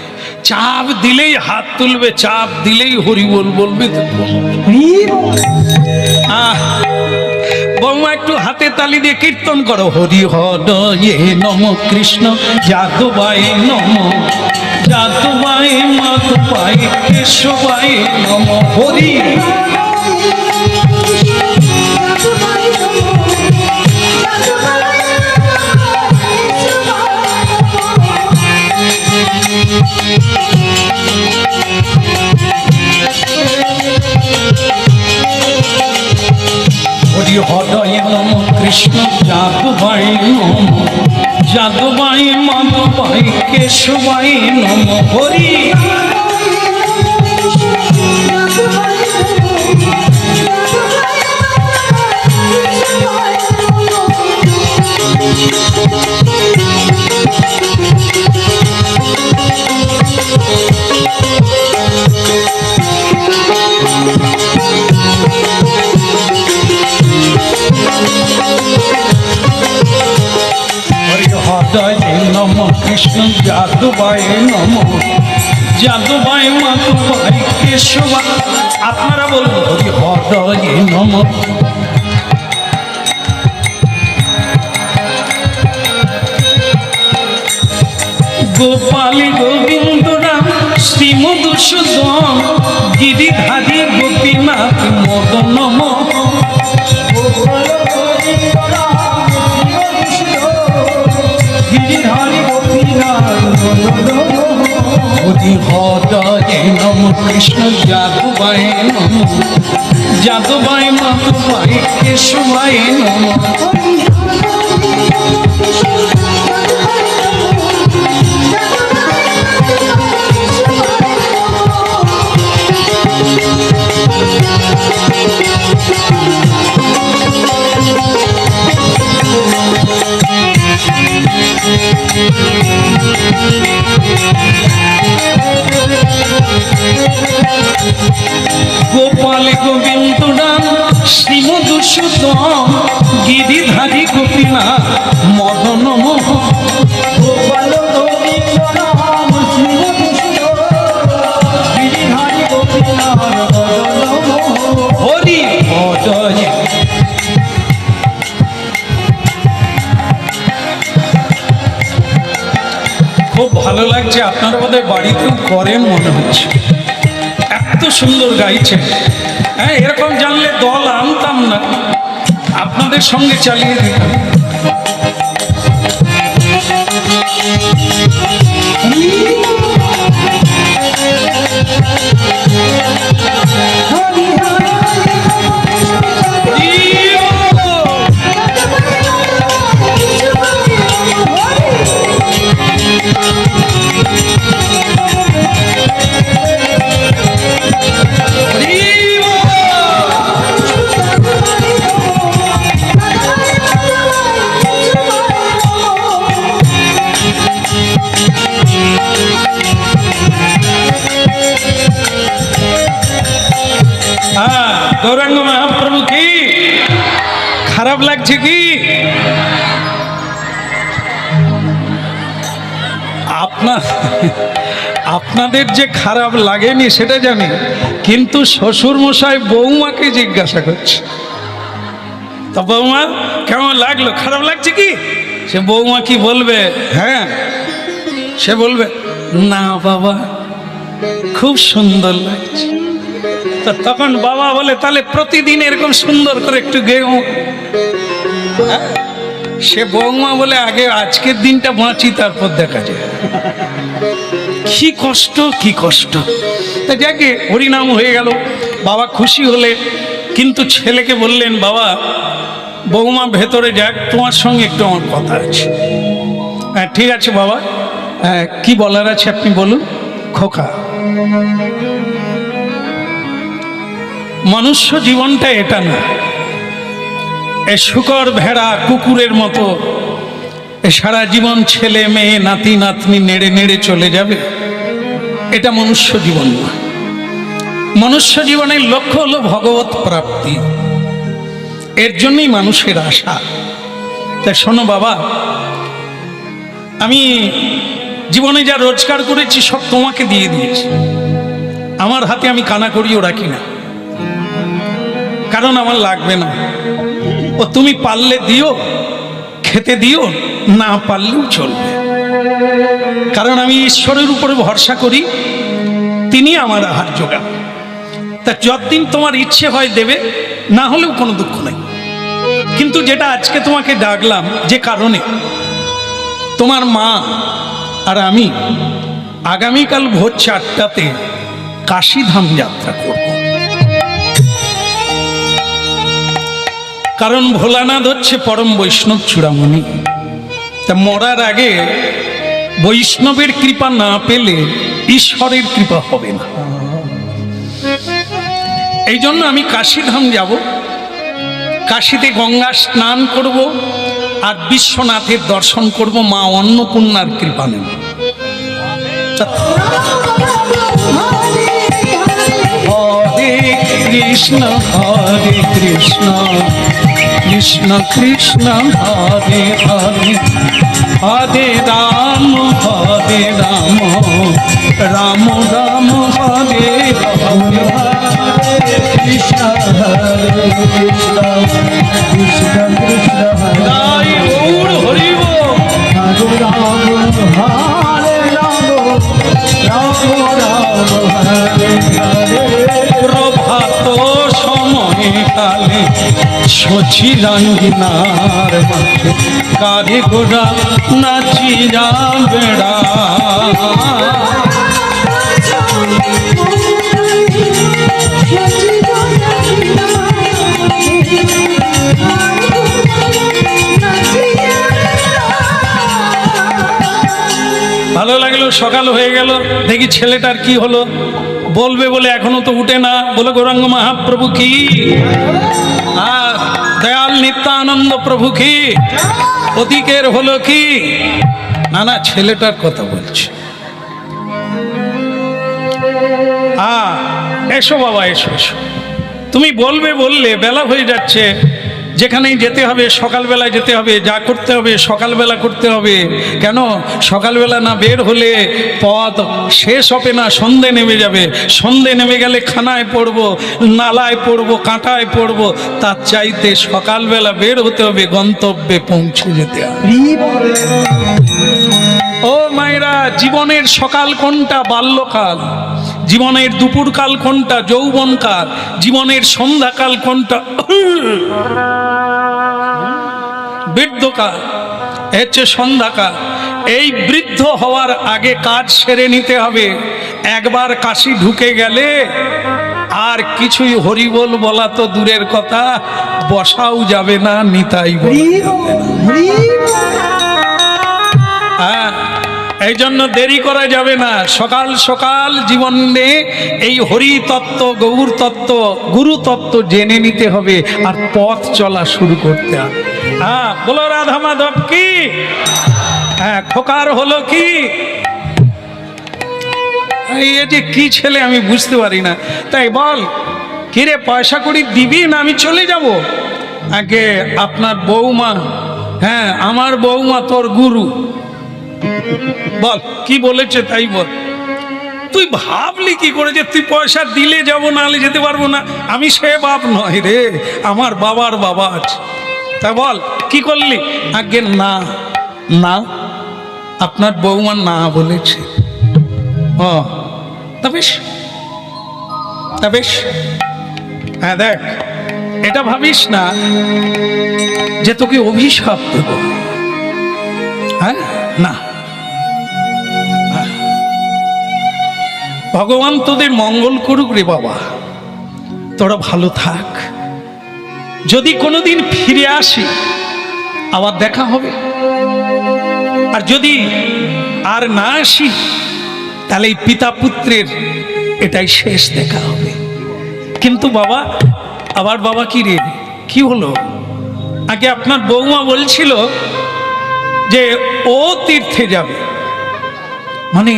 চাপ দিলেই হাত তুলবে, চাপ দিলেই হরিবোল বলবে। বৌমা একটু হাতে তালি দিয়ে কীর্তন করো, হরি হরে নম কৃষ্ণ যাদবায় নম, যাদবায় মাধবায় কেশবায় নম। হরি হৃদয়ে নম কৃষ্ণ যাদবাই নম, যাদবাই মাধবাই কেশবাই নম। হরি হৃদয়ে নম কৃষ্ণ যাদবাই নম, যাদবাই মাধবাই কেশবাই। আপনারা বলুন হরি হৃদয়ে নম। গোপাল গোবিন্দ রাম শ্রী মধুসূদন গিরিধারী গোপীনাথ মদন মোহন। হরি হৃদয়ে নম কৃষ্ণ যাদবাই নম, যাদবাই মাধবাই কেশবাই নম। গোপাল গোবিন্দ রাম শ্রী মধুসূদন গিরিধারী গোপীনাথ মদন মোহন। গোপাল গোবিন্দ রাম শ্রী মধুসূদন গিরিধারী গোপীনাথ মদন মোহন। হরি হৃদয়ে। খুব ভালো লাগছে, আপনারা বোধহয় বাড়িতেও করেন মনে হচ্ছে, এত সুন্দর গাইছে। হ্যাঁ, এরকম জানলে দল আনতাম না, আপনাদের সঙ্গে চালিয়ে দিতাম। গৌরাঙ্গ মহাপ্রভু কি খারাপ লাগছে কি? আপনাদের যে খারাপ লাগেনি সেটা জানি, কিন্তু শ্বশুর মশাই বৌমাকে জিজ্ঞাসা করছে, তা বৌমা কেমন লাগলো, খারাপ লাগছে কি? সে বৌমা কি বলবে? হ্যাঁ, সে বলবে না বাবা খুব সুন্দর লাগছে। তখন বাবা বলে তাহলে প্রতিদিন এরকম সুন্দর করে একটু গেও। সে বৌমা বলে আগে আজকের দিনটা বাঁচি তারপর দেখা যায়। কি কষ্ট, কি কষ্ট। তা যাকে হরিনাম হয়ে গেল, বাবা খুশি হলে, কিন্তু ছেলেকে বললেন বাবা বৌমা ভেতরে যাক, তোমার সঙ্গে একটু আমার কথা আছে। হ্যাঁ ঠিক আছে বাবা, হ্যাঁ কি বলার আছে আপনি বলুন। খোকা, মনুষ্য জীবনটা এটা না, এ শুকর ভেড়া কুকুরের মতো এ সারা জীবন ছেলে মেয়ে নাতি নাতনি নেড়ে নেড়ে চলে যাবে, এটা মনুষ্য জীবন না। মনুষ্য জীবনের লক্ষ্য হলো ভগবত প্রাপ্তি, এর জন্যই মানুষের আশা। তাই শোনো বাবা, আমি জীবনে যা রোজগার করেছি সব তোমাকে দিয়ে দিয়েছি, আমার হাতে আমি কানাকড়িও রাখি না, কারণ আমার লাগবে না। ও তুমি পারলে দিও, খেতে দিও, না পারলেও চলবে, কারণ আমি ঈশ্বরের উপরে ভরসা করি, তিনি আমার আহার জোগান। তা যতদিন তোমার ইচ্ছে হয় দেবে, না হলেও কোনো দুঃখ নেই। কিন্তু যেটা আজকে তোমাকে ডাকলাম, যে কারণে তোমার মা আর আমি আগামীকাল ভোর 4টাতে কাশীধাম যাত্রা করব। কারণ ভোলানাথ হচ্ছে পরম বৈষ্ণব চূড়ামণি। তা মরার আগে বৈষ্ণবের কৃপা না পেলে ঈশ্বরের কৃপা হবে না। এই জন্য আমি কাশীধাম যাব, কাশীতে গঙ্গা স্নান করব, আর বিশ্বনাথের দর্শন করব, মা অন্নপূর্ণার কৃপা নেব। হরে কৃষ্ণ হরে কৃষ্ণ কৃষ্ণ কৃষ্ণ হরে হরে, হরে রাম রাম রাম হরে হরে, কৃষ্ণ হরে কৃষ্ণ কৃষ্ণ কৃষ্ণ হরে তাই গৌর হরি বল। হরে রাম হরে রাম রাম রাম হরে হরে। প্রভাত সময়ে কালে শচী রঙ্গিনার মাঠে কারে গোড়া নাচিয়া বেড়া। ভালো লাগলো, সকাল হয়ে গেল, দেখি ছেলেটার কি হলো, বলবে বলে এখনো তো উঠে না। বলে গৌরাঙ্গ মহাপ্রভু কি, আর দয়াল নিত্যানন্দ প্রভু কি, প্রতীকের হলো কি, না না ছেলেটার কথা বলছে। এসো বাবা এসো এসো, তুমি বলবে বললে, বেলা হয়ে যাচ্ছে, যেখানেই যেতে হবে সকালবেলায় যেতে হবে, যা করতে হবে সকালবেলা করতে হবে। কেন সকালবেলা না বের হলে পথ শেষ হবে না, সন্ধে নেমে যাবে, সন্ধে নেমে গেলে খানায় পড়বো, নালায় পড়বো, কাঁটায় পড়বো। তার চাইতে সকালবেলা বের হতে হবে, গন্তব্যে পৌঁছে যেতে হবে। ও মায়েরা, জীবনের সকাল কোনটা? বাল্যকাল। জীবনের দুপুরকাল কোনটা? যৌবনকাল। জীবনের সন্ধ্যাকাল কোনটা? বৃদ্ধকাল। হচ্ছে সন্ধ্যাকাল। এই বৃদ্ধ হওয়ার আগে কাজ সেরে নিতে হবে। একবার কাশি ঢুকে গেলে আর কিছুই হরিবোল বলা তো দূরের কথা, বসাও যাবে না, নিতাই এই জন্য দেরি করা যাবে না। সকাল সকাল জীবনে এই হরি তত্ত্ব, গৌর তত্ত্ব, গুরু তত্ত্ব জেনে নিতে হবে, আর পথ চলা শুরু করতে হবে। বলো রাধা মাধব কি, খোকার হলো কি, এই যে কি ছেলে আমি বুঝতে পারি না। তাই বল কিরে, পয়সা কড়ি দিবি না আমি চলে যাব? আগে আপনার বৌমা, হ্যাঁ আমার বৌমা তোর গুরু, বল কি বলেছে তাই বল। তুই ভাবলি কি করে যে তুই পয়সা দিলে যাবো, না হলে যেতে পারবো না? আমি সে বাপ নয় রে, আমার বাবার বাবা আছে। তা বল কি করলি? আগে না না, আপনার বৌমা না বলেছে। ও তা বেশ, তা বেশ। হ্যাঁ দেখ, এটা ভাবিস না যে তোকে অভিশাপ দেব, হ্যাঁ না, ভগবান তোদের মঙ্গল করুক রে বাবা, তোরা ভালো থাক। যদি কোনোদিন ফিরে আসি আবার দেখা হবে, আর যদি আর না আসি তাহলে এই পিতা পুত্রের এটাই শেষ দেখা হবে। কিন্তু বাবা, আবার বাবা কি রে, কি হলো? আগে আপনার বৌমা বলছিল যে ও তীর্থে যাবে, মানে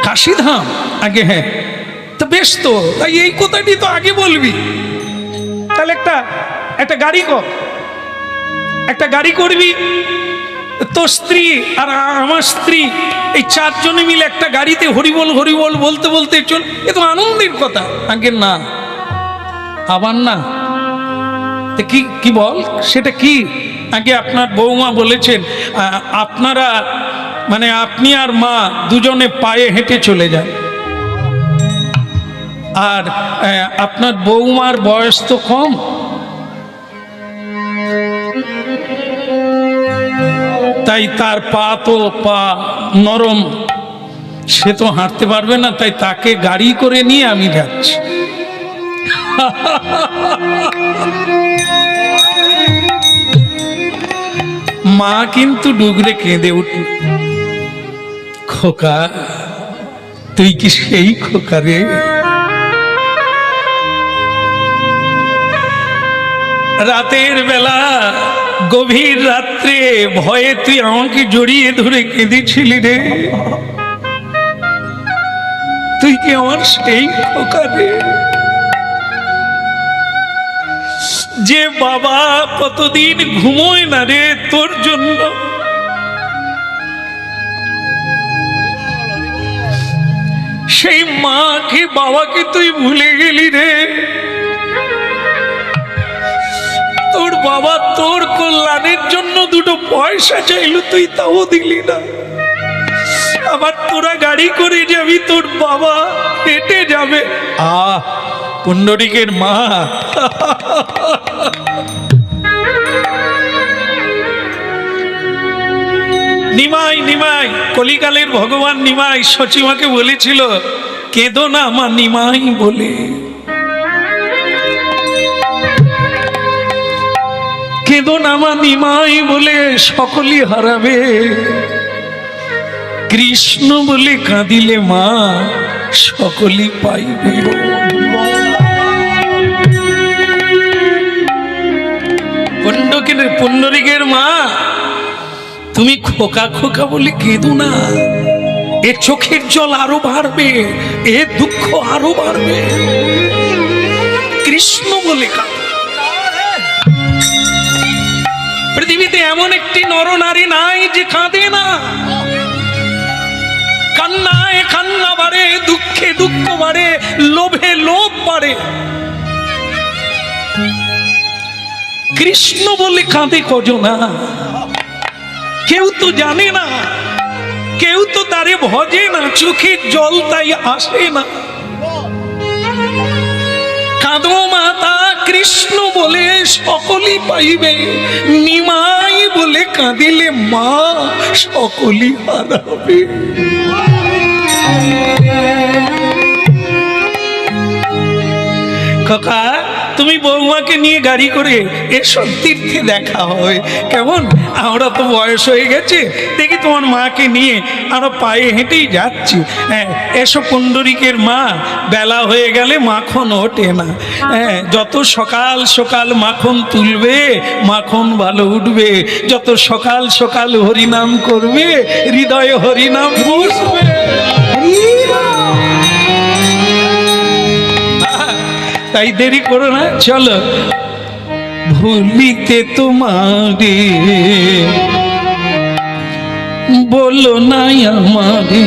কাশীধাম। আগে হ্যাঁ, তো বেশ, তো তাই এই কথাটি তো আগে বলবি। তাহলে একটা গাড়ি কর, একটা গাড়ি করবি, তোর স্ত্রী আর আমার স্ত্রী এই চারজনে মিলে একটা গাড়িতে হরিবল হরিবল বলতে বলতে চল, এ তো আনন্দের কথা। আগে না, আবার না, কি কি বল, সেটা কি? আগে আপনার বৌমা বলেছেন আপনারা, মানে আপনি আর মা দুজনে পায়ে হেঁটে চলে যান। আর আপনার বৌমার বয়স তো কম, তাই তার পা তো নরম, সে তো হাঁটতে পারবে না, তাই তাকে গাড়ি করে নিয়ে আমি যাচ্ছি। মা কিন্তু ডুগরে কেঁদে উঠল। খোকা, তুই কি সেই খোকা রে? রাতের বেলা গভীর রাত্রে ভয়ে তুই আমাকে জড়িয়ে ধরে কেঁদেছিলি রে। তুই কি আমার সেই খোকা রে? যে বাবা কতদিন ঘুমোয় না রে তোর জন্য। সেই মাকে বাবাকে তুই ভুলে গেলি রে। তোর বাবা তোর কল্যাণের জন্য দুটো পয়সা চাইলো, তুই তাও দিলি না। আবার তোরা গাড়ি করে যাবি, তোর বাবা হেঁটে যাবে। পুণ্ডরিকের মা, নিমাই নিমাই, কলিকালের ভগবান নিমাই সচিমাকে বলেছিল, কেঁদো না মা নিমাই বলে। কেঁদো না মা নিমাই বলে, সকলই হারাবে। কৃষ্ণ বলে কাঁদিলে মা সকলই পাইবে। পুণ্ডরিকের মা, তুমি খোকা খোকা বলে কেঁদো না। এ চোখের জল আরো বাড়বে, এ দুঃখ আরো বাড়বে। কৃষ্ণ বলে কাঁদো। পৃথিবীতে এমন একটি নরনারী নাই যে কাঁদে না। কান্নায় কান্না বাড়ে, দুঃখে দুঃখ বাড়ে, লোভে লোভ বাড়ে। কৃষ্ণ বলে কাঁদে কজনা? কেউ তো জানে না, কেউ তো তারে ভজে না, চোখের জল তাই আসে না। কাঁদো মাতা কৃষ্ণ বলে সকলই পাইবে, নিমাই বলে কাঁদিলে মা সকলই হারাবে। কাকা, তুমি বৌমাকে নিয়ে গাড়ি করে এসব তীর্থে দেখা হয় কেমন? আমরা তো বয়স হয়ে গেছে, দেখি তোমার মাকে নিয়ে আমরা পায়ে হেঁটেই যাচ্ছি। হ্যাঁ, এসো পুণ্ডরিকের মা, বেলা হয়ে গেলে মাখন ওঠে না। হ্যাঁ, যত সকাল সকাল মাখন তুলবে মাখন ভালো উঠবে। যত সকাল সকাল হরিনাম করবে হৃদয়ে হরিনাম বসবে। তাই দেরি করো না, চলো। ভুলিতে তোমারে বলো না আমারে,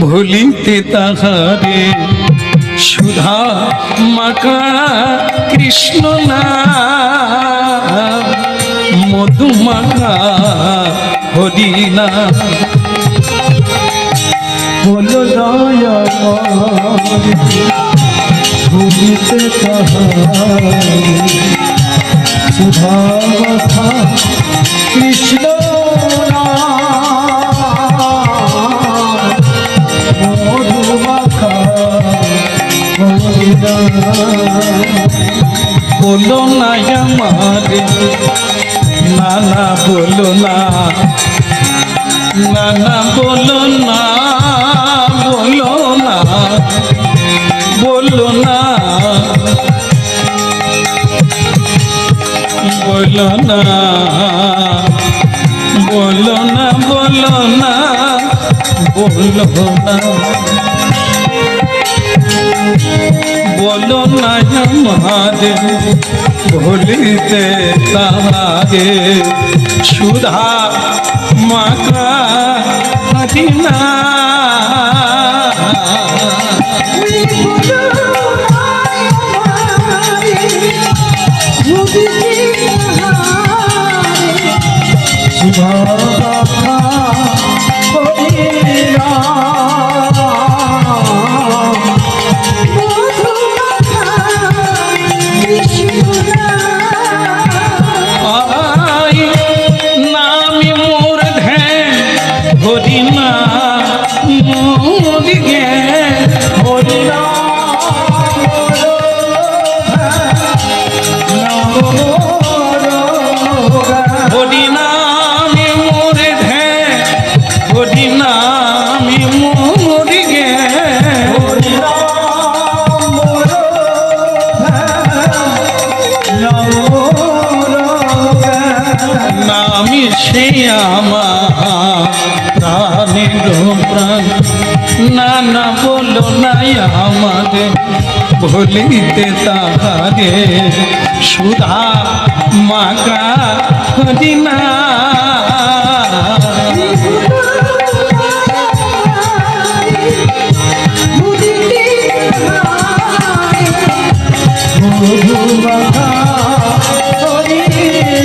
ভুলিতে তাহারে সুধা মাখা কৃষ্ণ না মধু মাখা হরিনা। বলো দয়া ভুলিতে তাহারে সুধা মাখা কৃষ্ণ মধু মাখা হরিনা। বলো না আমারে, না না বলো না, না না বলো না, বলো না, বলো না, বলো না, বলো না, বলো না, বলো না, বলো না আমারে ভুলিতে তাহারে সুধা মাখা হরিনা। সুধা মাখা হরিনা। নামি মোর ধ্যান হরিনা মোর জ্ঞান হরিনা হরিনা আমার প্রাণের প্রাণ, না না বলো নাই আমাদের ভুলিতে তাহারে, সুধা মাগা হরিনা। মধুমাখা হরিনা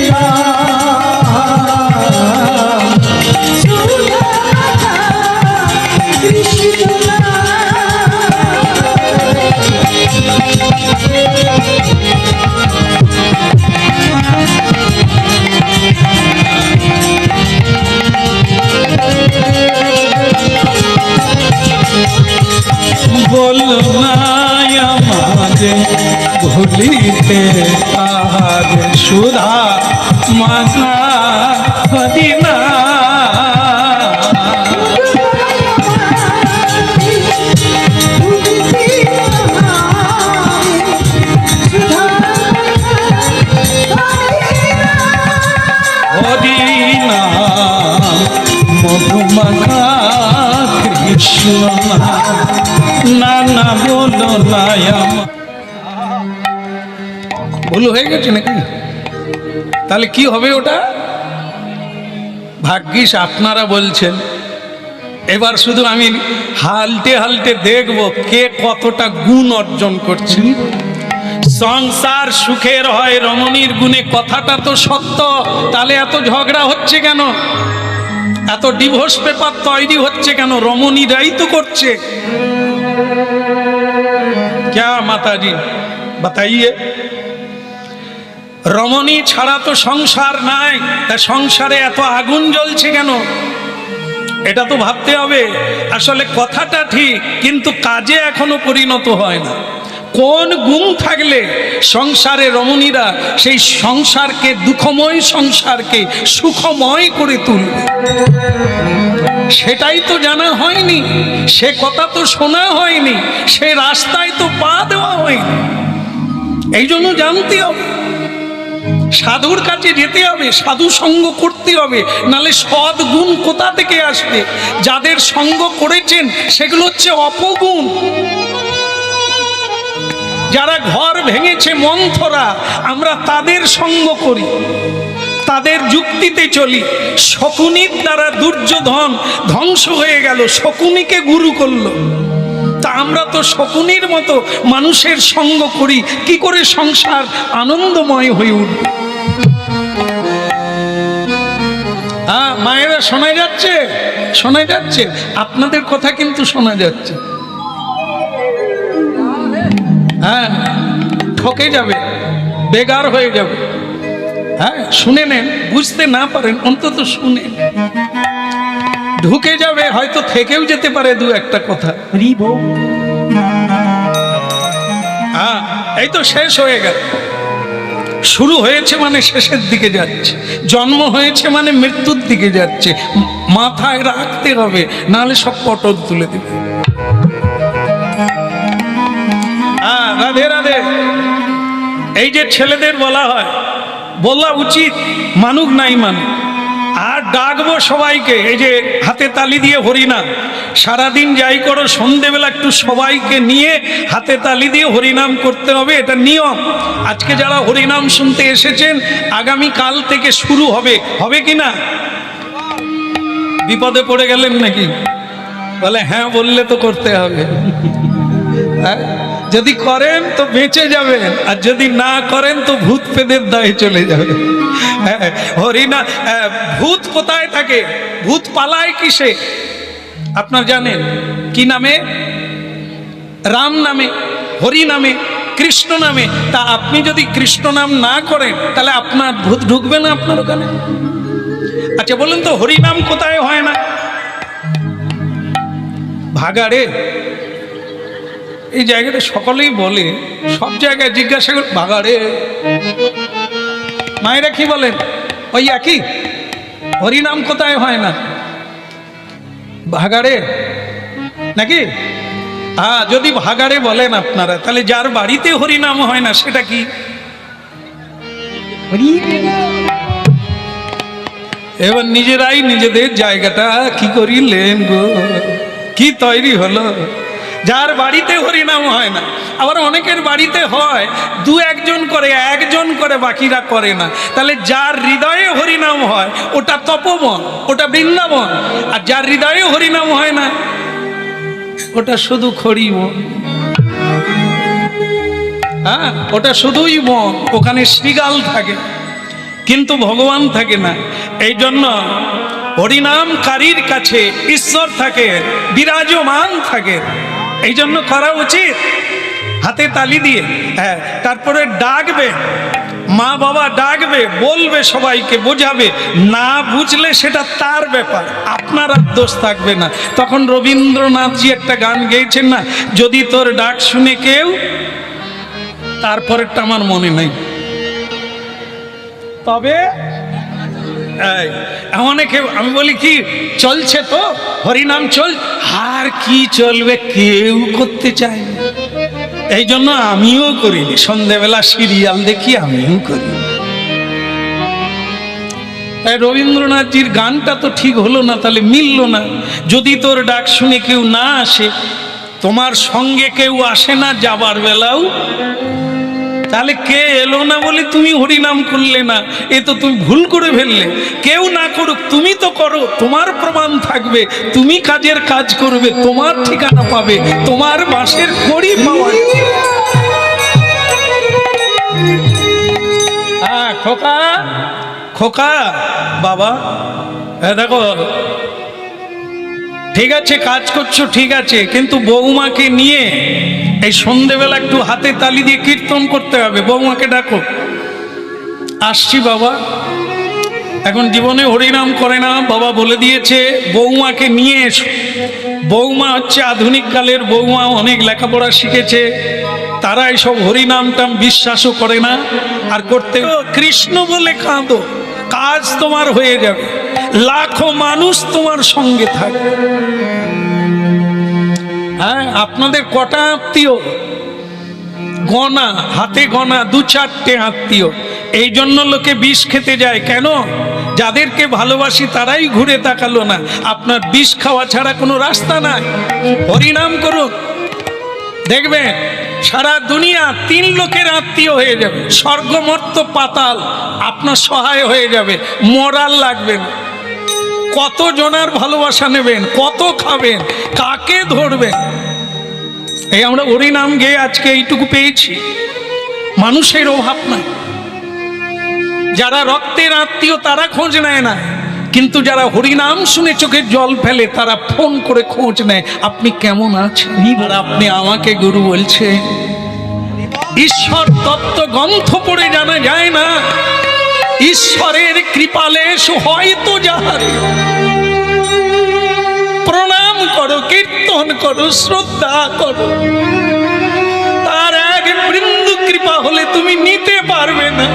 বলো নাই আমাদের ভুলিতে তাহারে, সুধা মাগা হরিনা। হরিনা মধুমাখা কৃষ্ণ, না না বলো নাই আমার। ভুল হয়ে গেছে নাকি? তাহলে কি হবে ওটা? ভাগ্যিস আপনারা বলছেন। এবার শুধু আমি হালটে হালটে দেখব কে কতটা গুণ অর্জন করছে। সংসার সুখের হয় রমণীর গুণে, কথাটা তো সত্য। তাহলে এত ঝগড়া হচ্ছে কেন? এত ডিভোর্স পেপার তৈরি হচ্ছে কেন? রমণীরাই তো করছে। क्या माताजी बताइए? রমণী ছাড়া তো সংসার নাই, তা সংসারে এত আগুন জ্বলছে কেন? এটা তো ভাবতে হবে। আসলে কথাটা ঠিক, কিন্তু কাজে এখনো পরিণত হয় না। কোন গুণ থাকলে সংসারে রমণীরা সেই সংসারকে, দুঃখময় সংসারকে সুখময় করে তুলবে, সেটাই তো জানা হয়নি। সে কথা তো শোনা হয়নি, সে রাস্তায় তো পা দেওয়া হয়নি। এই জন্য জানতে হবে, সাধুর কাছে যেতে হবে, সাধু সঙ্গ করতে হবে, নালে সৎ গুণ কোথা থেকে আসবে? যাদের সঙ্গ করেছেন সেগুলো হচ্ছে অপগুণ। যারা ঘর ভেঙেছে মন্থরা, আমরা তাদের সঙ্গ করি, তাদের যুক্তিতে চলি। শকুনির দ্বারা দুর্যোধন ধ্বংস হয়ে গেল, শকুনিকে গুরু করলো। তা আমরা তো শকুনির মতো মানুষের সঙ্গ করি, কি করে সংসার আনন্দময় হয়ে উঠবে? হ্যাঁ মায়েরা, শোনা যাচ্ছে? শোনা যাচ্ছে? আপনাদের কথা কিন্তু শোনা যাচ্ছে। হ্যাঁ, ঠকে যাবে, বেগার হয়ে যাবে। হ্যাঁ শুনে নেন, বুঝতে না পারেন অন্তত শুনে ঢুকে যাবে, হয়তো থেকেও যেতে পারে দু একটা কথা। হ্যাঁ এই তো শেষ হয়ে গেল। শুরু হয়েছে মানে শেষের দিকে যাচ্ছে, জন্ম হয়েছে মানে মৃত্যুর দিকে যাচ্ছে। মাথায় রাখতে হবে, নাহলে সব পটল তুলে দেবে। হ্যাঁ রাধে রাধে। এই যে ছেলেদের বলা হয়, বলা উচিত, মানুক নাই মানুক। আর ডাকবো সবাইকে, এই যে হাতে তালি দিয়ে হরিনাম, সারাদিন যাই করো সন্ধেবেলা একটু সবাইকে নিয়ে হাতে তালি দিয়ে হরিনাম করতে হবে, এটা নিয়ম। আজকে যারা হরিনাম শুনতে এসেছেন, আগামী কাল থেকে শুরু হবে, হবে কি না? বিপদে পড়ে গেলেন নাকি? বলে হ্যাঁ বললে তো করতে হবে। হ্যাঁ, যদি করেন তো বেঁচে যাবেন, আর যদি না করেন তো ভূত পেদের দায়ে চলে যাবে। হরিনা ভূত কোথায় থাকে? ভূত পালায় কিসে? আপনার জানেন কি নামে? রাম নামে, হরি নামে, কৃষ্ণ নামে। তা আপনি যদি কৃষ্ণ নাম না করেন, তাহলে আপনার ভূত ঢুকবে না আপনার ওখানে? আচ্ছা বলুন তো, হরি নাম কোথায় হয় না? ভাগাড়ে। এই জায়গাটা সকলেই বলে, সব জায়গায় জিজ্ঞাসা করে ভাগাড়ে। মায়েরা কি বলেন? ওই একই। হরিনাম কোথায় হয় না? ভাগাড়ে নাকি? হ্যাঁ, যদি ভাগাড়ে বলেন আপনারা, তাহলে যার বাড়িতে হরিনাম হয় না সেটা কি? এবার নিজেরাই নিজেদের জায়গাটা কি করিলেন গো, কি তৈরি হলো। যার বাড়িতে হরিনাম হয় না, আবার অনেকের বাড়িতে হয় দু একজন করে, একজন করে, বাকিরা করে না। তাহলে যার হৃদয়ে হরিনাম হয় ওটা তপবন, ওটা বৃন্দাবন, আর যার হৃদয়ে হরিনাম হয় না ওটা শুধু খড়ি বন। হ্যাঁ, ওটা শুধুই বন, ওখানে শ্রীগাল থাকে কিন্তু ভগবান থাকে না। এই জন্য হরিনামকারীর কাছে ঈশ্বর থাকে, বিরাজমান থাকে। এই জন্য করা উচিত হাতে তালি দিয়ে। হ্যাঁ, তারপরে ডাকবে, মা বাবা ডাকবে, বলবে, সবাইকে বোঝাবে, না বুঝলে সেটা তার ব্যাপার, আপনার আর দোষ থাকবে না। তখন রবীন্দ্রনাথজি একটা গান গেয়েছেন না, যদি তোর ডাক শুনে কেউ, তারপরেরটা আমার মনে নেই, তবে অনেকে, আমি বলি কি চলছে তো হরিনাম চল, আর কি চলবে, কেউ করতে চায় না। এই জন্য আমিও করিনি, সন্ধ্যেবেলা সিরিয়াল দেখি, আমিও করি। তাই রবীন্দ্রনাথজির গানটা তো ঠিক হলো না, তাহলে মিলল না। যদি তোর ডাক শুনে কেউ না আসে, তোমার সঙ্গে কেউ আসে না যাবার বেলাও, তাহলে কে এলো না বলে তুমি হরিনাম করলে না, এ তো তুমি ভুল করে ফেললে। কেউ না করুক, তুমি তো করো, তোমার প্রমাণ থাকবে, তুমি কাজের কাজ করবে, তোমার ঠিকানা পাবে, তোমার বাঁশের খড়ি পাওয়া। হ্যাঁ খোকা, খোকা বাবা, হ্যাঁ দেখো ঠিক আছে কাজ করছো, ঠিক আছে, কিন্তু বৌমাকে নিয়ে এই সন্ধেবেলা একটু হাতে তালি দিয়ে কীর্তন করতে হবে। বৌমাকে ডাকো। আসছি বাবা। এখন জীবনে হরিনাম করে না, বাবা বলে দিয়েছে বৌমাকে নিয়ে এসো। বৌমা হচ্ছে আধুনিক কালের বৌমা, অনেক লেখাপড়া শিখেছে, তারা এইসব হরিনামটাম বিশ্বাসও করে না। আর করতে কৃষ্ণ বলে কাঁদো, কাজ তোমার হয়ে যাবে, লাখো মানুষ তোমার সঙ্গে থাকবে। হ্যাঁ, আপনাদের কটা আত্মীয় গনা, হাতে গনা, দু চারটে আত্মীয়। এই জন্য লোকে বিষ খেতে যায়। কেন? যাদেরকে ভালোবাসি তারাই ঘুরে তাকালো না। আপনার বিষ খাওয়া ছাড়া কোনো রাস্তা নাই। হরিনাম করুন, দেখবেন সারা দুনিয়া 3 লোকের আত্মীয় হয়ে যাবে। স্বর্গ মর্ত্য পাতাল আপনার সহায় হয়ে যাবে, মরাল লাগবে না। কত জনের ভালোবাসা নেবেন, কত খাবেন, কাকে ধরবেন। এই আমরা হরিনাম গেয়ে আজকে এইটুকু পেয়েছি, মানুষের অভাব নাই। যারা রক্তের আত্মীয় তারা খোঁজ নেয় না, কিন্তু যারা হরিনাম শুনে চোখের জল ফেলে তারা ফোন করে খোঁজ নেয়, আপনি কেমন আছেন। আর আপনি আমাকে গুরু বলছে। ঈশ্বর তত্ত্ব গ্রন্থ পড়ে জানা যায় না, ঈশ্বরের কৃপালেশ হয়তো যাহারে। প্রণাম করো, কীর্তন করো, শ্রদ্ধা করো, তার এক বিন্দু কৃপা হলে তুমি নিতে পারবে না।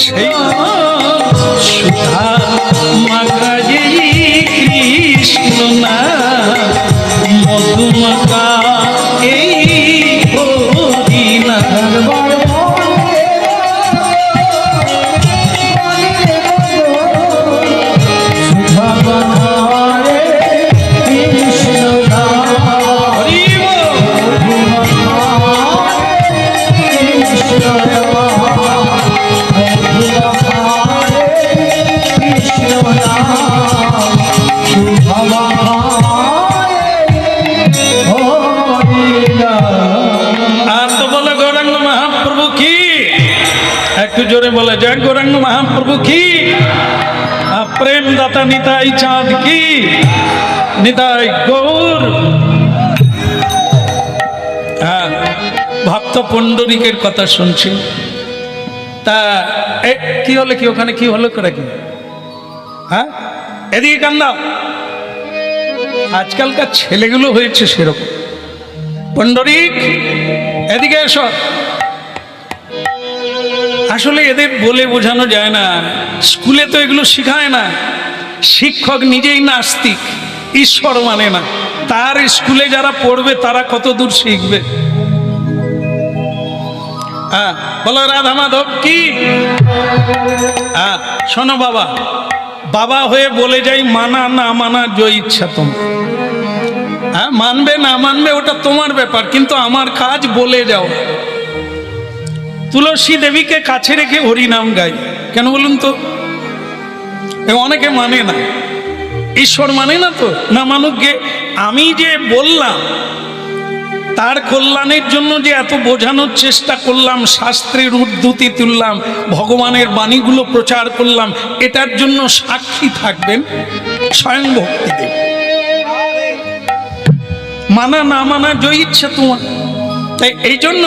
সেই সুধা মাখা যেই কৃষ্ণ না, মধুমাখা এই হরিনাম। একটু জোরে বলে যায় গৌরাঙ্গ মহাপ্রভু কি, প্রেম দাতা নিতাই চাঁদ কি, নিতাই গৌর। হ্যাঁ, ভক্ত পুণ্ডরিকের কথা শুনছি। তা কি হলো কি, ওখানে কি হলো করে কি? হ্যাঁ, এদিকে কান্দা। আজকালকার ছেলেগুলো হয়েছে সেরকম। পুণ্ডরিক এদিকে এসো। আসলে এদের বলে বোঝানো যায় না, স্কুলে তো এগুলো শেখায় না। শিক্ষক নিজেই নাস্তিক, ঈশ্বর মানে না, তার স্কুলে যারা পড়বে তারা কত দূর শিখবে। হ্যাঁ, বলো রাধা মাধব কি। শোনো বাবা, বাবা হয়ে বলে যাই, মানা না মানা জয় ইচ্ছা তোমার। মানবে না মানবে ওটা তোমার ব্যাপার, কিন্তু আমার কাজ বলে যাও। তুলসী দেবীকে কাছে রেখে হরিনাম গাই, কেন বলুন তো? অনেকে মানে না, ঈশ্বর মানে না তো, না মানুক গে। আমি যে বললাম তার কল্যাণের জন্য যে এত বোঝানোর চেষ্টা করলাম, শাস্ত্রের উদ্ধৃতি তুললাম, ভগবানের বাণীগুলো প্রচার করলাম, এটার জন্য সাক্ষী থাকবেন স্বয়ং ভক্তিদেব। মানা না মানা জয় ইচ্ছা তোমার। তাই এই জন্য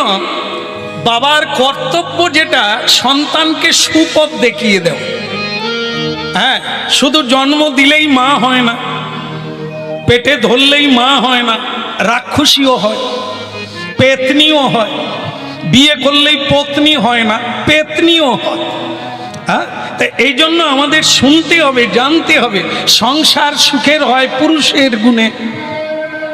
বাবার কর্তব্য যেটা, সন্তানকে সুপথ দেখিয়ে দেওয়া। হ্যাঁ, শুধু জন্ম দিলেই মা হয় না, পেটে ধরলেই মা হয় না, রাক্ষসীও হয়, পেতনিও হয়, বিয়ে করলেই পত্নী হয় না, পেতনিও হয়। হ্যাঁ, তাই এই জন্য আমাদের শুনতে হবে, জানতে হবে, সংসার সুখের হয় পুরুষের গুণে,